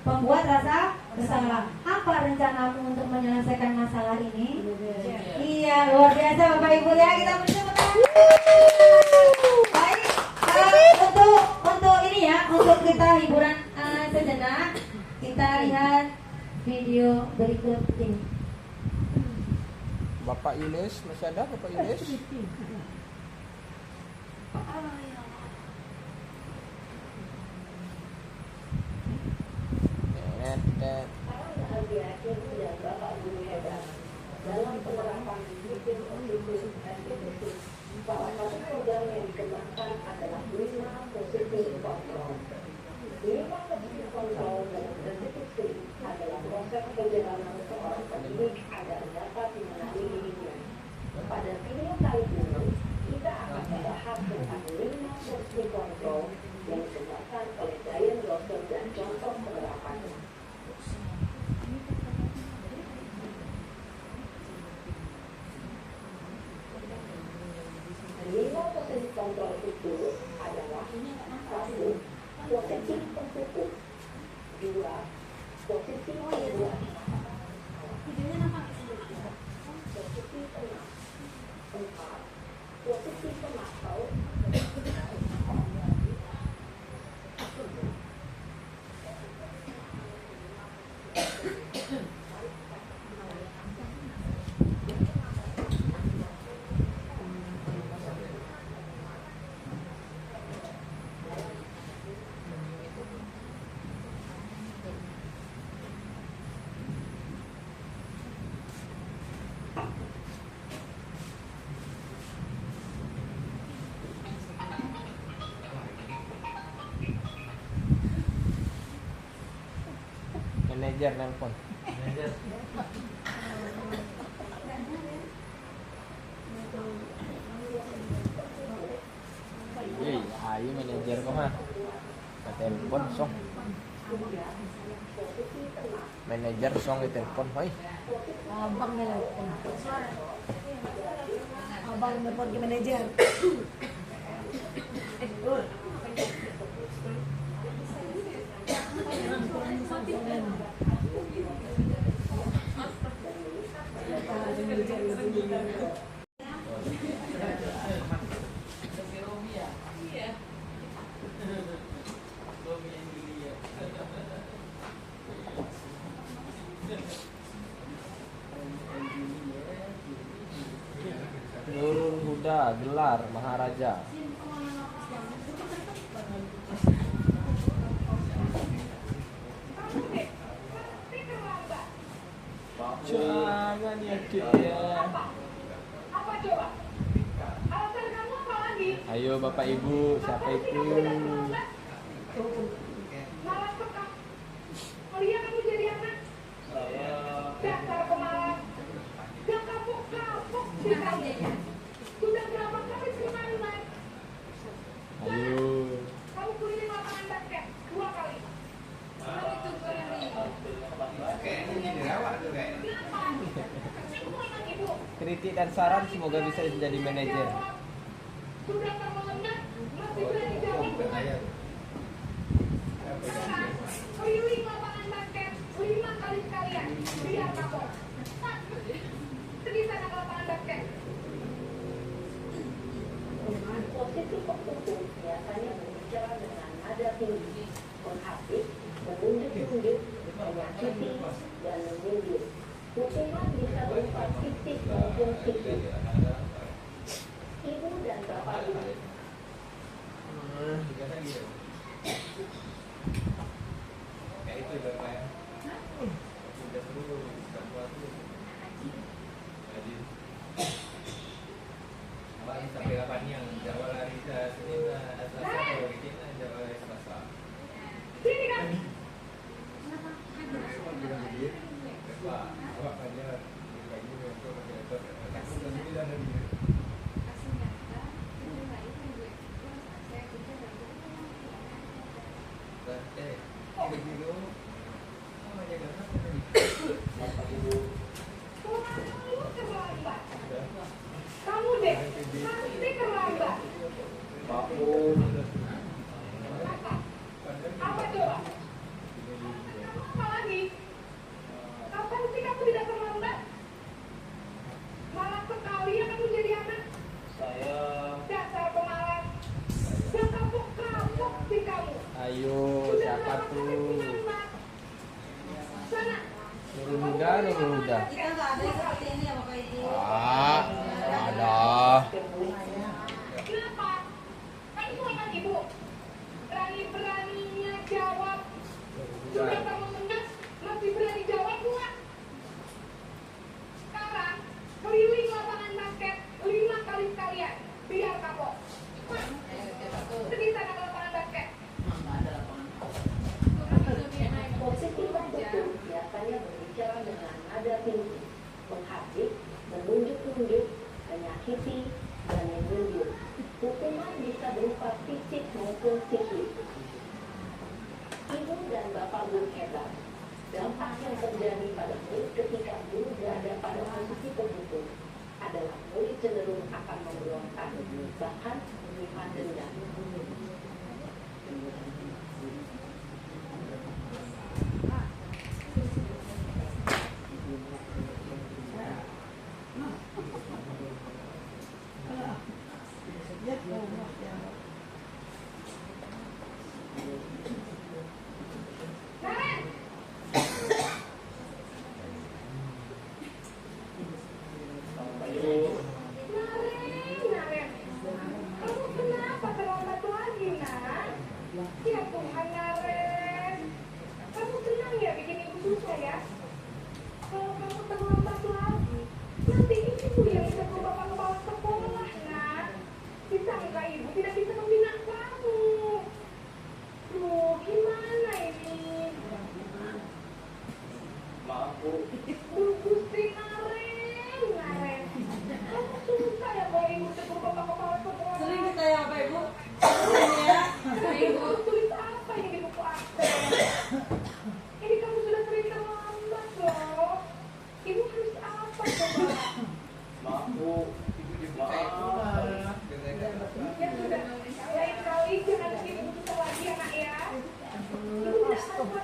pembuat rasa bersalah. Apa rencanamu untuk menyelesaikan masalah ini? Iya, luar biasa Bapak Ibu ya. Kita beri tepuk tangan. Baik, untuk ini ya, untuk kita hiburan sejenak, kita lihat video berikut ini. Bapak Yulis, masih ada Bapak Yulis? Dalam penerapan sistem SPPT, salah satu program yang dikembangkan adalah 5 positif kontrol. 5 positif kontrol dalam SPPT adalah proses perjalanan seorang pendidik agar dapat mengenali dirinya. Pada video kali ini, kita akan membahas tentang 5 positif kontrol yang dikembangkan oleh Diane Rosser dan contoh penerapannya. Lima posisi kontrol itu adalah 1. Posisi tertutup, 2. Posisi membuat, posisi tenang, 4. Posisi pemantau, Manajer nelpon. Wih, ayo manajer kok mah. Telepon song. Manajer song di telepon, hoi. Abang nelpon. Abang nelpon ke manajer. Nurul Huda gelar Maharaja. Jangan ya dia. Ayo Bapak Ibu, siapa itu? Ayo. Kritik dan saran semoga bisa jadi manajer. Keliling lapangan basket 5 kali sekalian biar kapok. Pergi sana ke lapangan basket. Posisi tertentu biasanya berbicara dengan nada tinggi, menghapus, menunjuk-nunjuk, menyakiti, dan menyindir. Hukuman bisa berupa fisik maupun psikis. Ibu dan bapak ibu. Sampai 8 yang Jawa lari ke Senin, Selasa, kalau weekend Jawa lari Selasa. Sini kan. Awak aja kayak gini untuk pakai laptop. Aku sendiri dan dia. Begitu. Oh, jaga apa tadi? Bapak Ibu. Kamu terlambat. Kamu deh, pasti terlambat. Apa coba? Apa lagi? Kapan sih kamu tidak terlambat? Malah sekali ya kamu jadi anak. Saya. Dasar pemalas. Dan kapok-kapok sih kamu. Ayo, siapa tuh? Sana. Nurul Huda. Kita nggak ada yang seperti ini ya Bapak Ibu. Ada. Kenapa? Kan itu anak ibu. Berani-beraninya jawab. Sudah kamu menang, masih berani jawab pula. Sekarang, keliling lapangan basket 5 kali sekalian. Biar kapok. Pergi sana ke lapangan basket. Posisi tertentu biasanya berbicara dengan nada tinggi, menghapus, menunjuk-nunjuk, menyakiti, dan menyindir. Hukuman bisa berupa fisik maupun psikis. Ibu dan bapak guru hebat. Dampak yang terjadi pada murid ketika guru berada pada posisi tertentu adalah murid cenderung akan memberontak, bahkan menyimpan dendam. Naren, kamu kenapa terlambat lagi?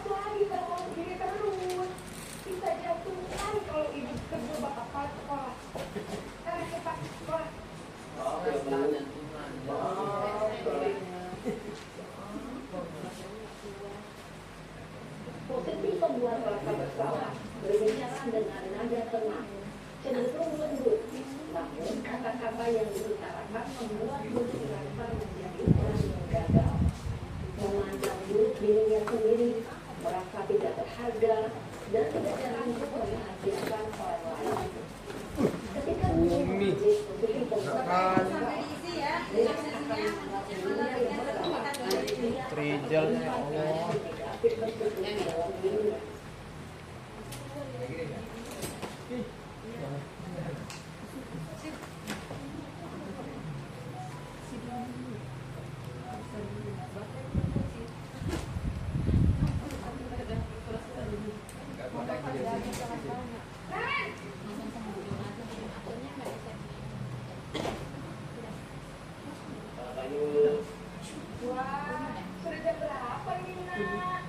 lagi kalau begini terus. Bisa jatuhan kalau ibu terjebak apa sekolah. Sekarang cepat sekolah. Posisi pembuat rasa bersalah berbicara dengan nada tenang, cenderung lembut, namun kata-kata yang diutarakan membuat Budi merasa menjadi orang yang gagal, memandang buruk dirinya sendiri, merasa tidak berharga dan tidak sanggup membahagiakan orang lain. Ketika menjadi posisi pembuat Trijalnya Allah. Wah, sudah jam berapa ini, Nak?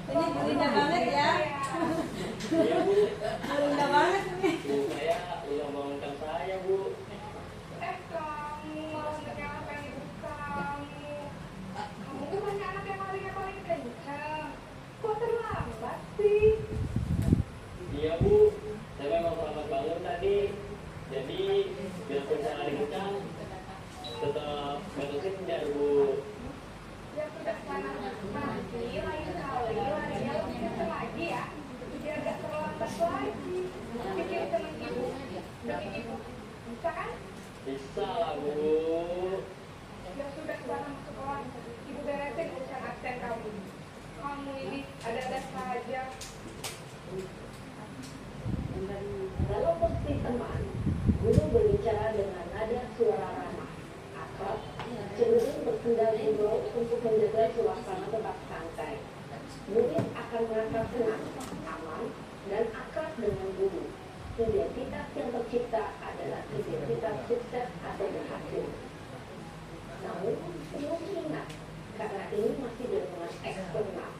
Ini gurita banget ya. Gurita banget nih. Saya udah bangunkan saya, Bu. Kamu malah ngerjain apa yang ibu kamu. Kamu kan banyak anak yang paling kencang. Kok terlambat sih? Iya, Bu. Saya memang selamat bangun tadi. Jadi, biarpun saya lari kencang, tetap batasin jar, Bu. Ya sudah sana. Nanti lain kali larinya lebih kencang lagi ya. Biar gak terlambat lagi. Pikir teman ibu. Demi ibu. Bisa kan? Bisa lah, Bu. Ya sudah sana masuk kelas. Ibu beresin urusan absen kamu. Kamu ini ada-ada saja. Dalam posisi teman, guru berbicara dengan nada suara ramah, akrab, cenderung bersenda gurau untuk menjaga suasana tetap santai. Murid akan merasa senang, aman, dan akrab dengan guru. Identitas yang tercipta adalah identitas sukses atau berhasil. Namun, perlu ingat, karena ini masih dengan eksternal,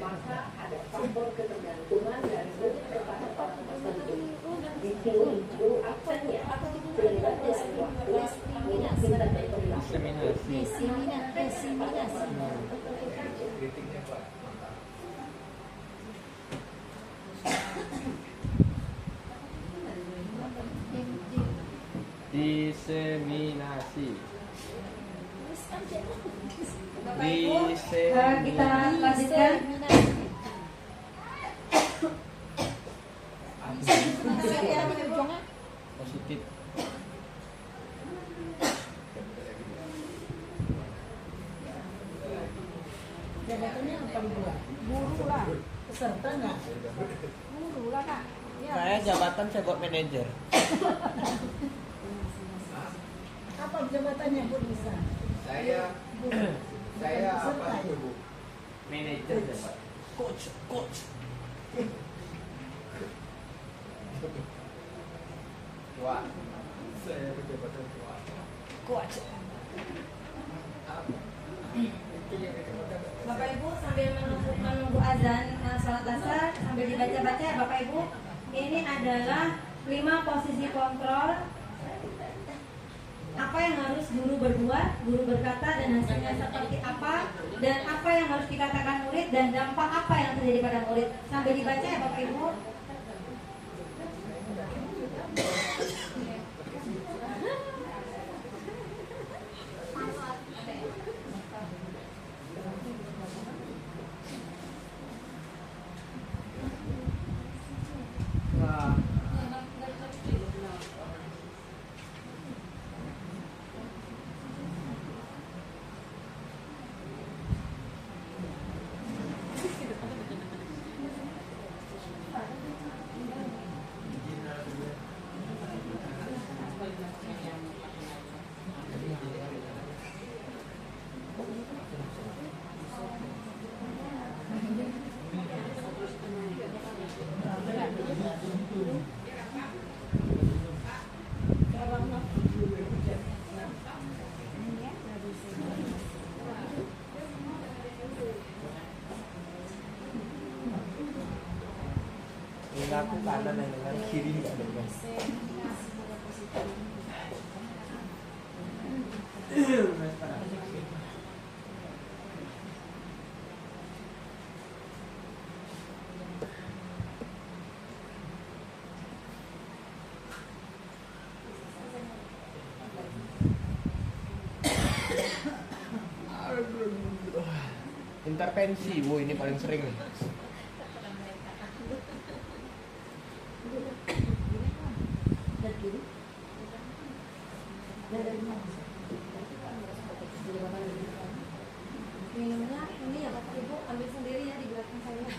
maka ada faktor ketergantungan dari murid kepada orang tertentu. Di sini, guru absennya sehingga dalam waktu minat kita berperilaku. Diseminasi. Kita lanjutkan. Positif. Jabatannya apa buat? Guru lah. Peserta nggak? Guru lah, Kak. Ya. Saya jabatan saya buat manajer. Apa jabatannya Bu Lisa? Saya apa itu, Bu? Manajer jabat. Coach. Tua. Saya jabatan tua. Coach. Bapak Ibu sambil menunggu azan salat asar sambil dibaca-baca Bapak Ibu, ini adalah 5 posisi kontrol. Apa yang harus guru berbuat, guru berkata dan hasilnya seperti apa, dan apa yang harus dikatakan murid dan dampak apa yang terjadi pada murid. Sambil dibaca ya Bapak Ibu. aku kanan yang dengar, kiri nggak dengar. Intervensi, bu, ini paling sering nih. Minumnya ini ya Bapak Ibu ambil sendiri ya di belakang saya.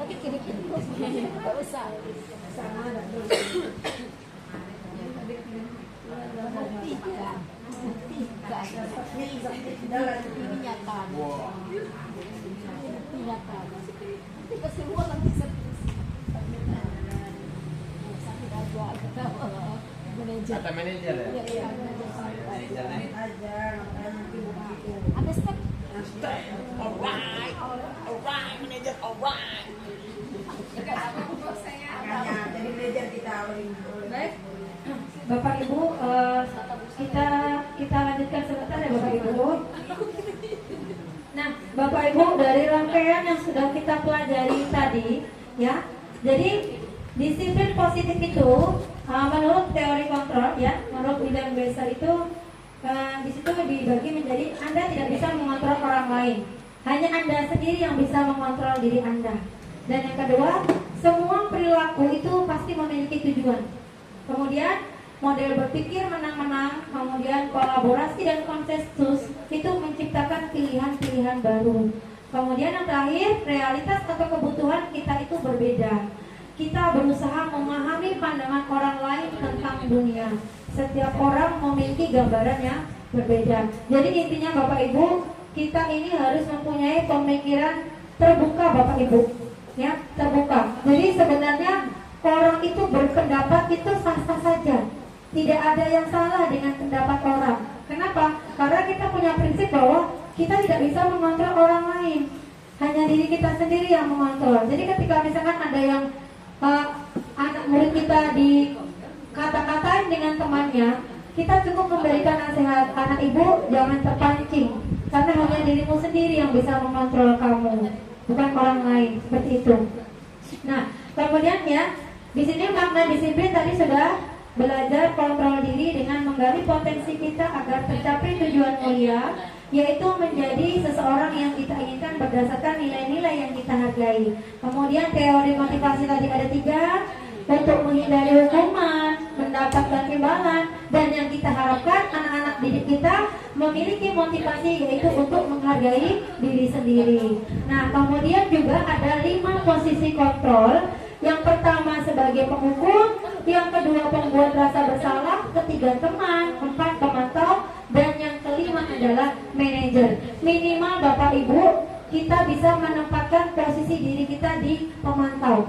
Tapi kirim nggak usah sama ada Kata manajer ya? ada step. Alright, manajer, alright. Jadi belajar kita Baik, Bapak Ibu, kita lanjutkan sebentar ya Bapak Ibu. Nah, Bapak Ibu, dari rangkaian yang sudah kita pelajari tadi, ya, jadi disiplin positif itu menurut teori kontrol, ya, menurut William Besser itu di situ dibagi menjadi Anda tidak bisa mengontrol orang lain, hanya Anda sendiri yang bisa mengontrol diri Anda. Dan yang kedua, semua perilaku itu pasti memiliki tujuan. Kemudian model berpikir menang-menang, kemudian kolaborasi dan konsensus itu menciptakan pilihan-pilihan baru. Kemudian yang terakhir, realitas atau kebutuhan kita itu berbeda. Kita berusaha memahami pandangan orang lain tentang dunia. Setiap orang memiliki gambaran yang berbeda. Jadi intinya Bapak Ibu, kita ini harus mempunyai pemikiran terbuka Bapak Ibu, ya, terbuka. Jadi sebenarnya orang itu berpendapat itu sah-sah saja. Tidak ada yang salah dengan pendapat orang. Kenapa? Karena kita punya prinsip bahwa kita tidak bisa mengontrol orang lain. Hanya diri kita sendiri yang mengontrol. Jadi ketika misalkan ada yang anak murid kita dikata-katain dengan temannya, kita cukup memberikan nasihat, anak ibu jangan terpancing, karena hanya dirimu sendiri yang bisa mengontrol kamu, bukan orang lain, seperti itu. Nah, kemudian ya, di sini makna disiplin tadi sudah belajar kontrol diri dengan menggali potensi kita agar tercapai tujuan mulia, yaitu menjadi seseorang yang kita inginkan berdasarkan nilai-nilai yang kita hargai. Kemudian teori motivasi tadi ada 3, untuk menghindari hukuman, mendapatkan imbalan, dan yang kita harapkan anak-anak didik kita memiliki motivasi, yaitu untuk menghargai diri sendiri. Nah, kemudian juga ada 5 posisi kontrol. Yang pertama sebagai penghukum, yang kedua pembuat rasa bersalah, ketiga teman, 4 pemantau, dan yang kelima adalah manajer. Minimal Bapak Ibu, kita bisa menempatkan posisi diri kita di pemantau.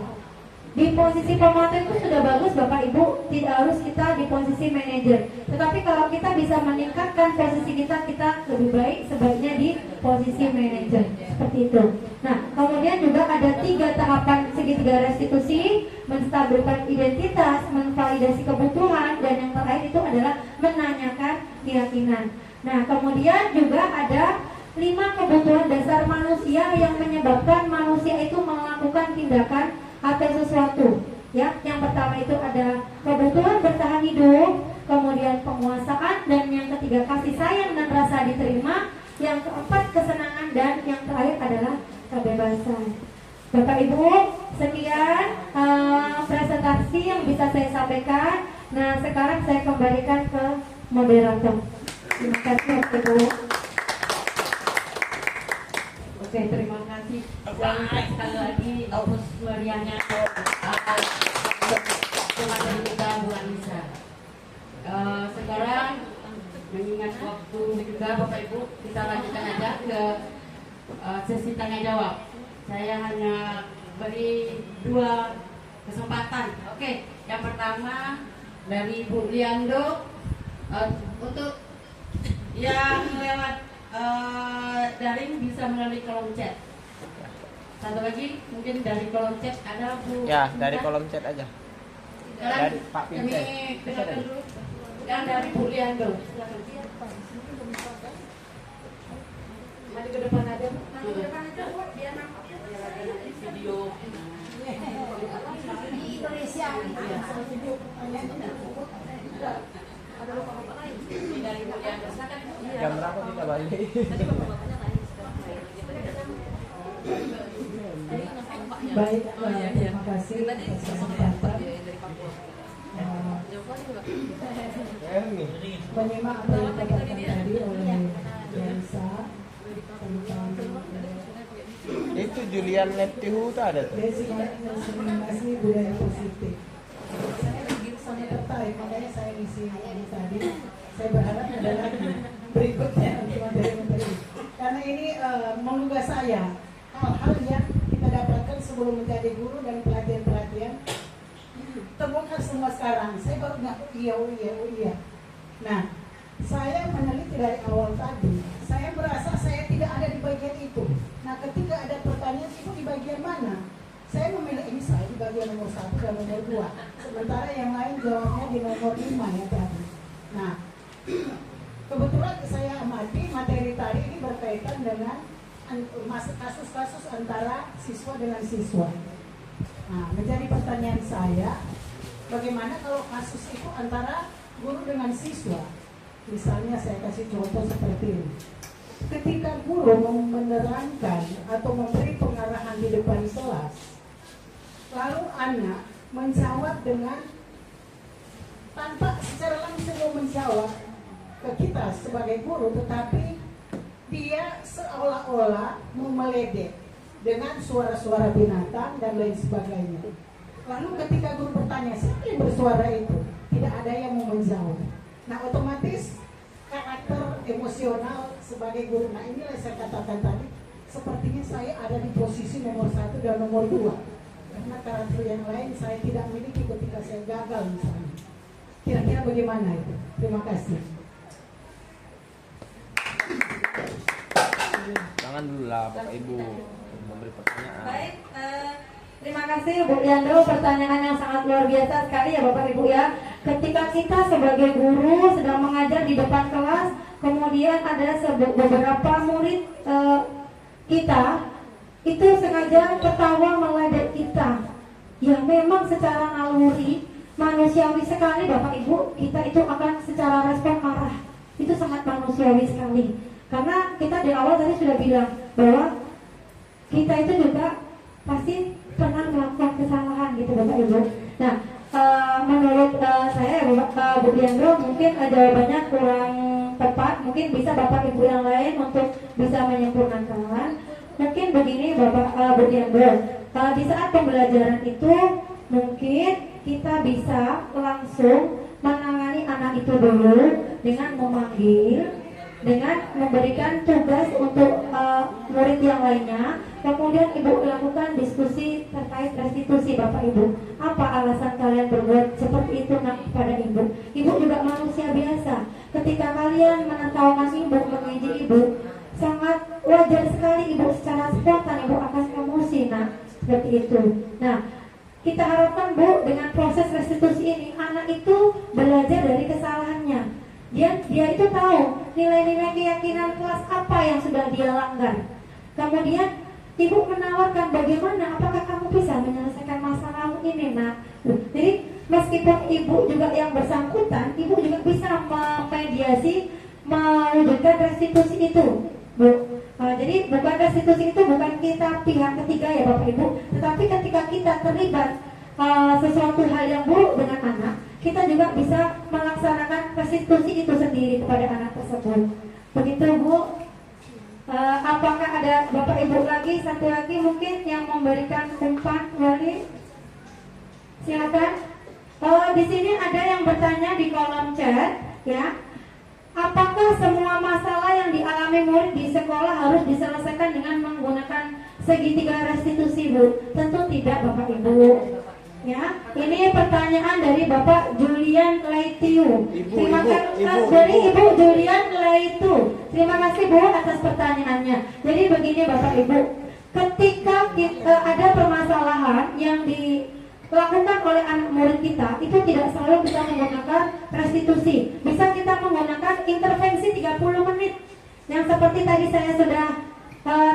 Di posisi pemantau itu sudah bagus Bapak Ibu, tidak harus kita di posisi manajer. Tetapi kalau kita bisa meningkatkan posisi kita lebih baik sebaiknya di posisi manajer. Seperti itu. Nah, kemudian juga ada 3 tahapan segitiga restitusi, menstabilkan identitas, memvalidasi kebutuhan, dan yang terakhir itu adalah menanyakan keyakinan. Nah, kemudian juga ada 5 kebutuhan dasar manusia yang menyebabkan manusia itu melakukan tindakan atau sesuatu. Ya, yang pertama itu ada kebutuhan bertahan hidup, kemudian penguasaan, dan yang ketiga kasih sayang dan rasa diterima, yang keempat kesenangan, dan yang terakhir adalah kebebasan. Bapak Ibu, sekian presentasi yang bisa saya sampaikan. Nah, sekarang saya kembalikan ke moderator. Terima kasih Bapak Ibu. Oke, terima kasih. Jangan sekali lagi Opus meriahnya materi kita Bu Anissa. Sekarang mengingat waktu juga Bapak Ibu, kita lanjutkan aja ke sesi tanya jawab. Saya hanya beri 2 kesempatan. Oke, yang pertama dari Bu Liando, untuk yang lewat daring bisa melalui kolom chat. Satu lagi mungkin dari kolom chat ada Bu. Ya, dari kolom chat aja. Sekarang Dari Pak kami Vincent. dengarkan dulu yang dari Bu Liando. Mari ke depan aja, Bu. Mari ke depan aja, Bu. Biar nampak video. Di Indonesia. Ada bapak-bapak lain. Ini dari Bu Liando. Silakan. Jam berapa kita balik? Baik, terima kasih atas kesempatan. Menyimak apa yang dikatakan tadi oleh Yansa tentang Itu Julian Neptihu tuh ada tuh. diskriminasi budaya positif. Saya sangat tertarik, makanya saya isi ini tadi. Saya berharap ada lagi berikutnya materi-materi. Karena ini menggugah saya hal-hal yang kita dapatkan sebelum menjadi guru dan pelatihan-pelatihan terbongkar semua sekarang. Saya baru ngaku iya. Nah, saya meneliti dari awal tadi. Saya merasa saya tidak ada di bagian itu. Nah, ketika ada pertanyaan itu di bagian mana? Saya memilih ini saya di bagian nomor 1 dan nomor 2. Sementara yang lain jawabnya di nomor 5 ya tadi. Nah, kebetulan saya amati materi tadi ini berkaitan dengan kasus-kasus antara siswa dengan siswa. Nah, menjadi pertanyaan saya, bagaimana kalau kasus itu antara guru dengan siswa? Misalnya saya kasih contoh seperti ini. Ketika guru menerangkan atau memberi pengarahan di depan kelas, lalu anak menjawab dengan tanpa secara langsung menjawab ke kita sebagai guru, tetapi dia seolah-olah memeledek dengan suara-suara binatang dan lain sebagainya. Lalu ketika guru bertanya, siapa yang bersuara itu? Tidak ada yang mau menjawab. Nah, otomatis karakter emosional sebagai guru. Nah, inilah saya katakan tadi, sepertinya saya ada di posisi nomor 1 dan nomor 2. Karena karakter yang lain saya tidak miliki ketika saya gagal misalnya. Kira-kira bagaimana itu? Terima kasih. Jangan dulu lah Bapak Ibu memberi pertanyaan. Baik, terima kasih Bu Liando, pertanyaan yang sangat luar biasa sekali ya Bapak Ibu ya. Ketika kita sebagai guru sedang mengajar di depan kelas, kemudian ada beberapa murid kita itu sengaja ketawa meledek kita. Ya memang secara naluri manusiawi sekali Bapak Ibu, kita itu akan secara respon marah. Itu sangat manusiawi sekali. Karena kita di awal tadi sudah bilang bahwa kita itu juga pasti pernah melakukan kesalahan gitu Bapak Ibu. Nah, menurut saya Bu Liandro mungkin jawabannya kurang tepat. Mungkin bisa Bapak Ibu yang lain untuk bisa menyempurnakan. Mungkin begini Bapak Bu Liandro, di saat pembelajaran itu mungkin kita bisa langsung menangani anak itu dulu dengan memanggil, dengan memberikan tugas untuk murid yang lainnya. Kemudian Ibu lakukan diskusi terkait restitusi Bapak Ibu. Apa alasan kalian berbuat seperti itu kepada Ibu? Ibu juga manusia biasa. Ketika kalian menertawakan Ibu, mengeji Ibu, sangat wajar sekali Ibu secara spontan Ibu akan emosi. Nah, seperti itu. Nah, kita harapkan Bu dengan proses restitusi ini anak itu belajar dari kesalahannya. Dia itu tahu nilai-nilai keyakinan kelas apa yang sudah dia langgar. Kemudian Ibu menawarkan bagaimana, apakah kamu bisa menyelesaikan masalahmu ini nak. Jadi meskipun Ibu juga yang bersangkutan, Ibu juga bisa memediasi, mewujudkan restitusi itu Bu. Jadi bukan restitusi itu bukan kita pihak ketiga ya Bapak Ibu, tetapi ketika kita terlibat sesuatu hal yang buruk dengan anak, kita juga bisa melaksanakan restitusi itu sendiri kepada anak tersebut. Begitu Bu. Apakah ada Bapak Ibu lagi, satu lagi mungkin yang memberikan umpan kembali? Silakan. di sini ada yang bertanya di kolom chat, ya. Apakah semua masalah yang dialami murid di sekolah harus diselesaikan dengan menggunakan segitiga restitusi, Bu? Tentu tidak, Bapak Ibu. Ya, ini pertanyaan dari Bapak Julian Leitiu. Terima kasih dari Ibu Julian Leitiu. Terima kasih, Bu, atas pertanyaannya. Jadi begini, Bapak Ibu, ketika kita ada permasalahan yang dilakukan oleh anak murid kita, itu tidak selalu bisa menggunakan restitusi. Bisa kita menggunakan intervensi 30 menit. Yang seperti tadi saya sudah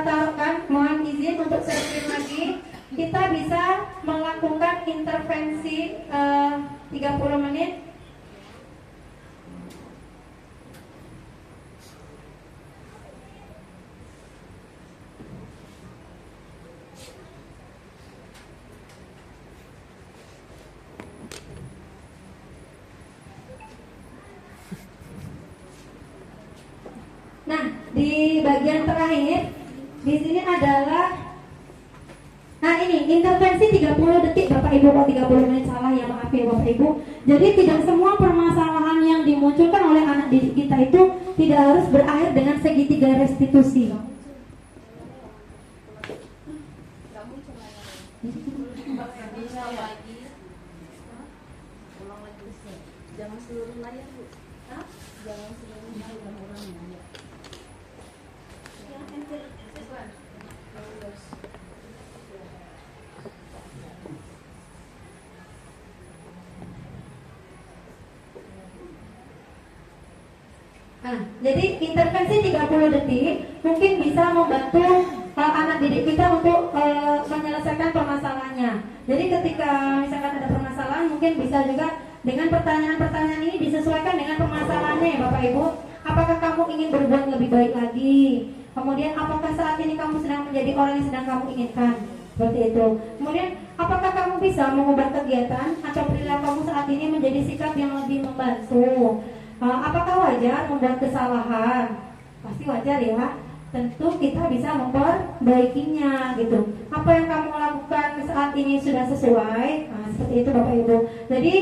taruhkan, mohon izin untuk saya screen lagi. Kita bisa melakukan intervensi 30 menit. Nah, di bagian terakhir di sini adalah, nah ini intervensi 30 detik Bapak Ibu. Kalau 30 menit salah ya maaf ya Bapak Ibu. Jadi tidak semua permasalahan yang dimunculkan oleh anak didik kita itu tidak harus berakhir dengan segitiga restitusi. Jangan seluruh layar, Bu. Jangan seluruh layar orang-orangnya. Nah, jadi intervensi 30 detik mungkin bisa membantu anak didik kita untuk menyelesaikan permasalahannya. Jadi ketika misalkan ada permasalahan, mungkin bisa juga dengan pertanyaan-pertanyaan ini disesuaikan dengan permasalahannya ya Bapak Ibu. Apakah kamu ingin berbuat lebih baik lagi? Kemudian apakah saat ini kamu sedang menjadi orang yang sedang kamu inginkan? Seperti itu. Kemudian apakah kamu bisa mengubah kegiatan atau perilaku kamu saat ini menjadi sikap yang lebih membantu? Apakah wajar membuat kesalahan? Pasti wajar ya. Tentu kita bisa memperbaikinya gitu. Apa yang kamu lakukan saat ini sudah sesuai? Nah, seperti itu Bapak Ibu. Jadi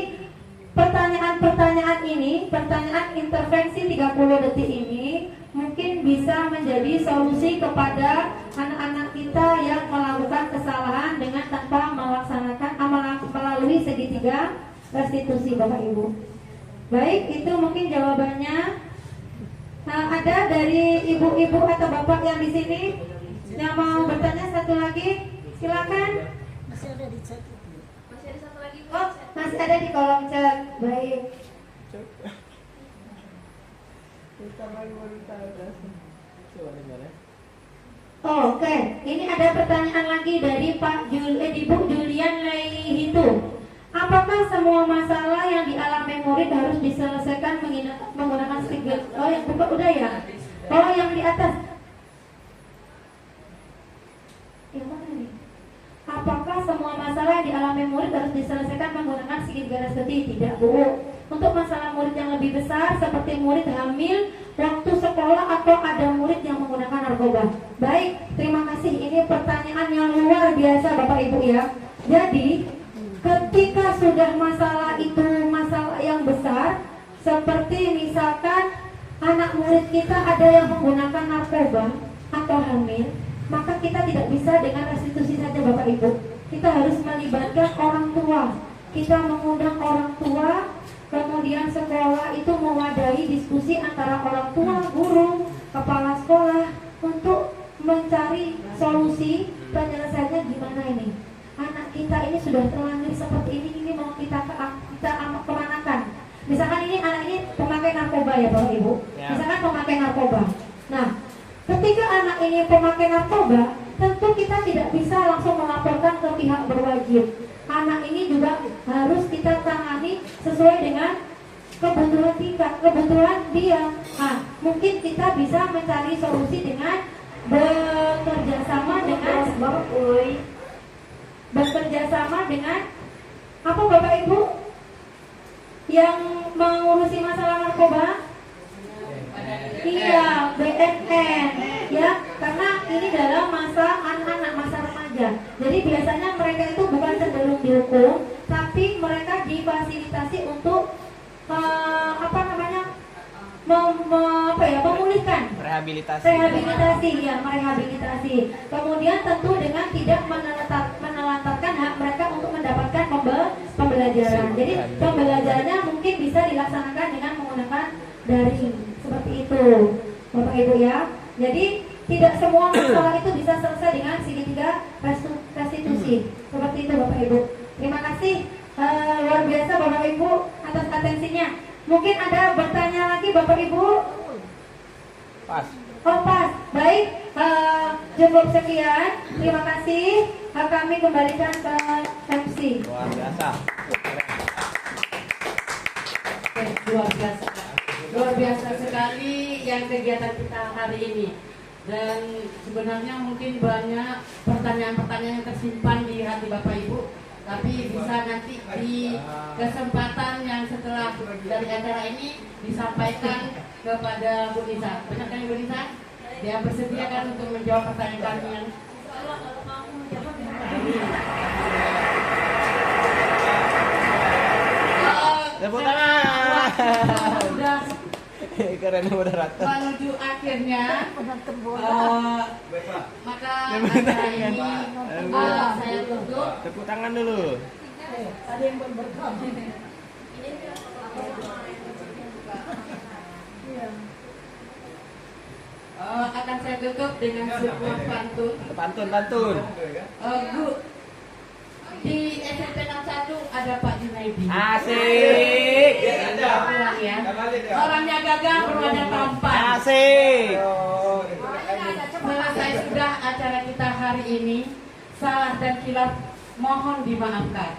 pertanyaan-pertanyaan ini, pertanyaan intervensi 30 detik ini mungkin bisa menjadi solusi kepada anak-anak kita yang melakukan kesalahan dengan tanpa melaksanakan melalui segitiga restitusi Bapak Ibu. Baik, itu mungkin jawabannya. Nah, ada dari ibu-ibu atau bapak yang di sini yang mau bertanya satu lagi, silakan. Masih ada di chat. Masih ada satu lagi, Bu. Oh, masih ada di kolom chat. Baik. Oh, oke. Ini ada pertanyaan lagi dari Ibu Julian Leihitu. Apakah semua masalah yang dialami murid harus diselesaikan menggunakan segitiga? Oh, yang buka udah ya? Oh, yang di atas. Yang mana nih? Apakah semua masalah yang dialami murid harus diselesaikan menggunakan segitiga restitusi? Tidak, Bu. Untuk masalah murid yang lebih besar seperti murid hamil waktu sekolah atau ada murid yang menggunakan narkoba. Baik, terima kasih. Ini pertanyaan yang luar biasa Bapak Ibu ya. Jadi ketika sudah masalah itu masalah yang besar, seperti misalkan anak murid kita ada yang menggunakan narkoba atau hamil, maka kita tidak bisa dengan restitusi saja Bapak Ibu. Kita harus melibatkan orang tua. Kita mengundang orang tua, kemudian sekolah itu mewadahi diskusi antara orang tua, guru, kepala sekolah untuk mencari solusi penyelesaiannya gimana ini. Anak kita ini sudah terlanjur seperti ini mau kita kemanakan? Misalkan ini anak ini pemakai narkoba ya Bapak Ibu. Misalkan pemakai narkoba. Nah, ketika anak ini pemakai narkoba, tentu kita tidak bisa langsung melaporkan ke pihak berwajib. Anak ini juga harus kita tangani sesuai dengan kebutuhan dia. Nah, mungkin kita bisa mencari solusi dengan bekerja sama dengan apa Bapak Ibu yang mengurusi masalah narkoba? Iya, BNN ya, karena ini dalam masa anak-anak, masa remaja. Jadi biasanya mereka itu bukan cenderung dihukum, tapi mereka difasilitasi untuk memulihkan, merehabilitasi. Kemudian tentu dengan tidak menelantarkan hak mereka untuk mendapatkan pembelajaran. Jadi pembelajarannya mungkin bisa dilaksanakan dengan menggunakan daring seperti itu, Bapak Ibu ya. Jadi tidak semua masalah itu bisa selesai dengan segitiga restitusi. Seperti itu Bapak Ibu. Terima kasih luar biasa Bapak Ibu atas atensinya. Mungkin ada bertanya lagi Bapak Ibu? Pas. Oh pas, baik. Cukup sekian. Terima kasih. Kami kembalikan ke MC. Luar biasa. Luar biasa sekali yang kegiatan kita hari ini. Dan sebenarnya mungkin banyak pertanyaan-pertanyaan yang tersimpan di hati Bapak Ibu, tapi bisa nanti di kesempatan yang setelah dari acara ini disampaikan kepada Bu Nisa. Benar kan Bu Nisa? Dia bersedia kan untuk menjawab pertanyaan kalian. Tepuk tangan. Sudah Keren moderator. menuju akhirnya, maka acara ini saya tutup. Tepuk tangan dulu. Ada yang berberkah. Akan saya tutup dengan sebuah pantun. Pantun. Bu, di SMP 61 ada Pak Junaidi. Asik. Pulang ya. Orangnya gagah, berwajah tampan. Asik. Selesai sudah acara kita hari ini. Salah dan khilaf mohon dimaafkan.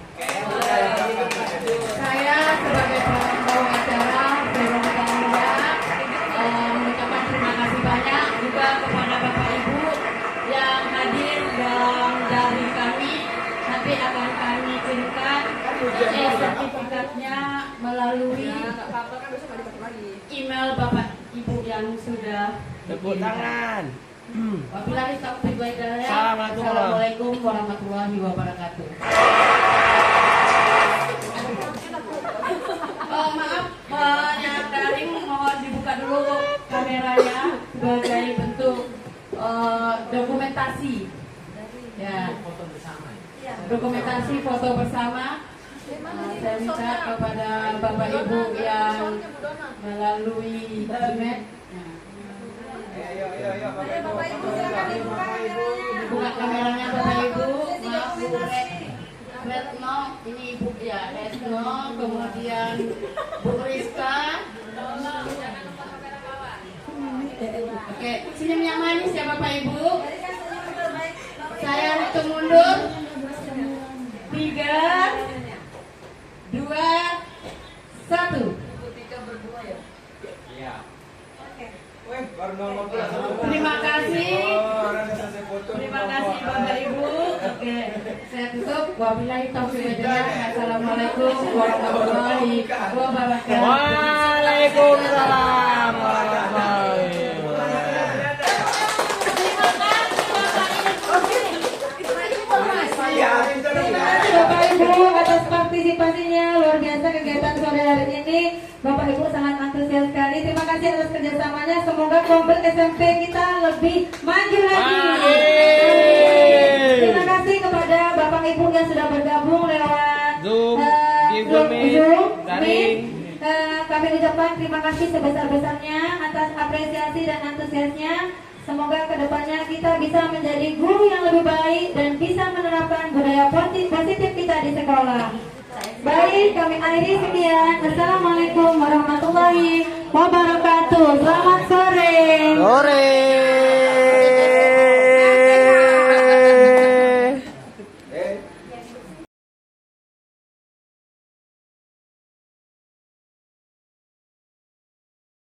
Saya sebagai pembawa acara Veronica Mulia mengucapkan terima kasih banyak juga kepada Bapak Ibu yang hadir dan dari kami nanti akan kami kirimkan sertifikatnya melalui email Bapak Ibu yang sudah Tepuk tangan. Wabillahi taufiq wal hidayah. Assalamualaikum warahmatullahi wabarakatuh. Maaf, yang daring mohon dibuka dulu kameranya sebagai bentuk dokumentasi. Ya, dokumentasi foto bersama. Saya minta kepada Bapak Ibu yang melalui email. Bapak Ibu silakan dibuka kameranya. Buka kameranya Bapak Ibu. Maaf Bu Retno, ini Ibu ya Retno, kemudian Bu Rizka. Oke, senyum yang manis ya Bapak Ibu. Saya hitung mundur. 3, 2, 1. Terima kasih. Terima kasih Bapak Ibu. Oke, saya tutup. Wabillahi taufiq wal hidayah. Assalamualaikum warahmatullahi wabarakatuh. Waalaikumsalam warahmatullahi Terima kasih Bapak Ibu atas partisipasinya. Luar biasa kegiatan sore hari ini. Bapak Ibu sangat antusias sekali. Terima kasih atas kerjasamanya. Semoga komplit SMP kita lebih maju lagi. Terima kasih kepada Bapak Ibu yang sudah bergabung lewat Zoom, daring. Kami ucapkan terima kasih sebesar-besarnya atas apresiasi dan antusiasnya. Semoga kedepannya kita bisa menjadi guru yang lebih baik dan bisa menerapkan budaya positif kita di sekolah. Baik, kami akhiri sekian. Assalamualaikum warahmatullahi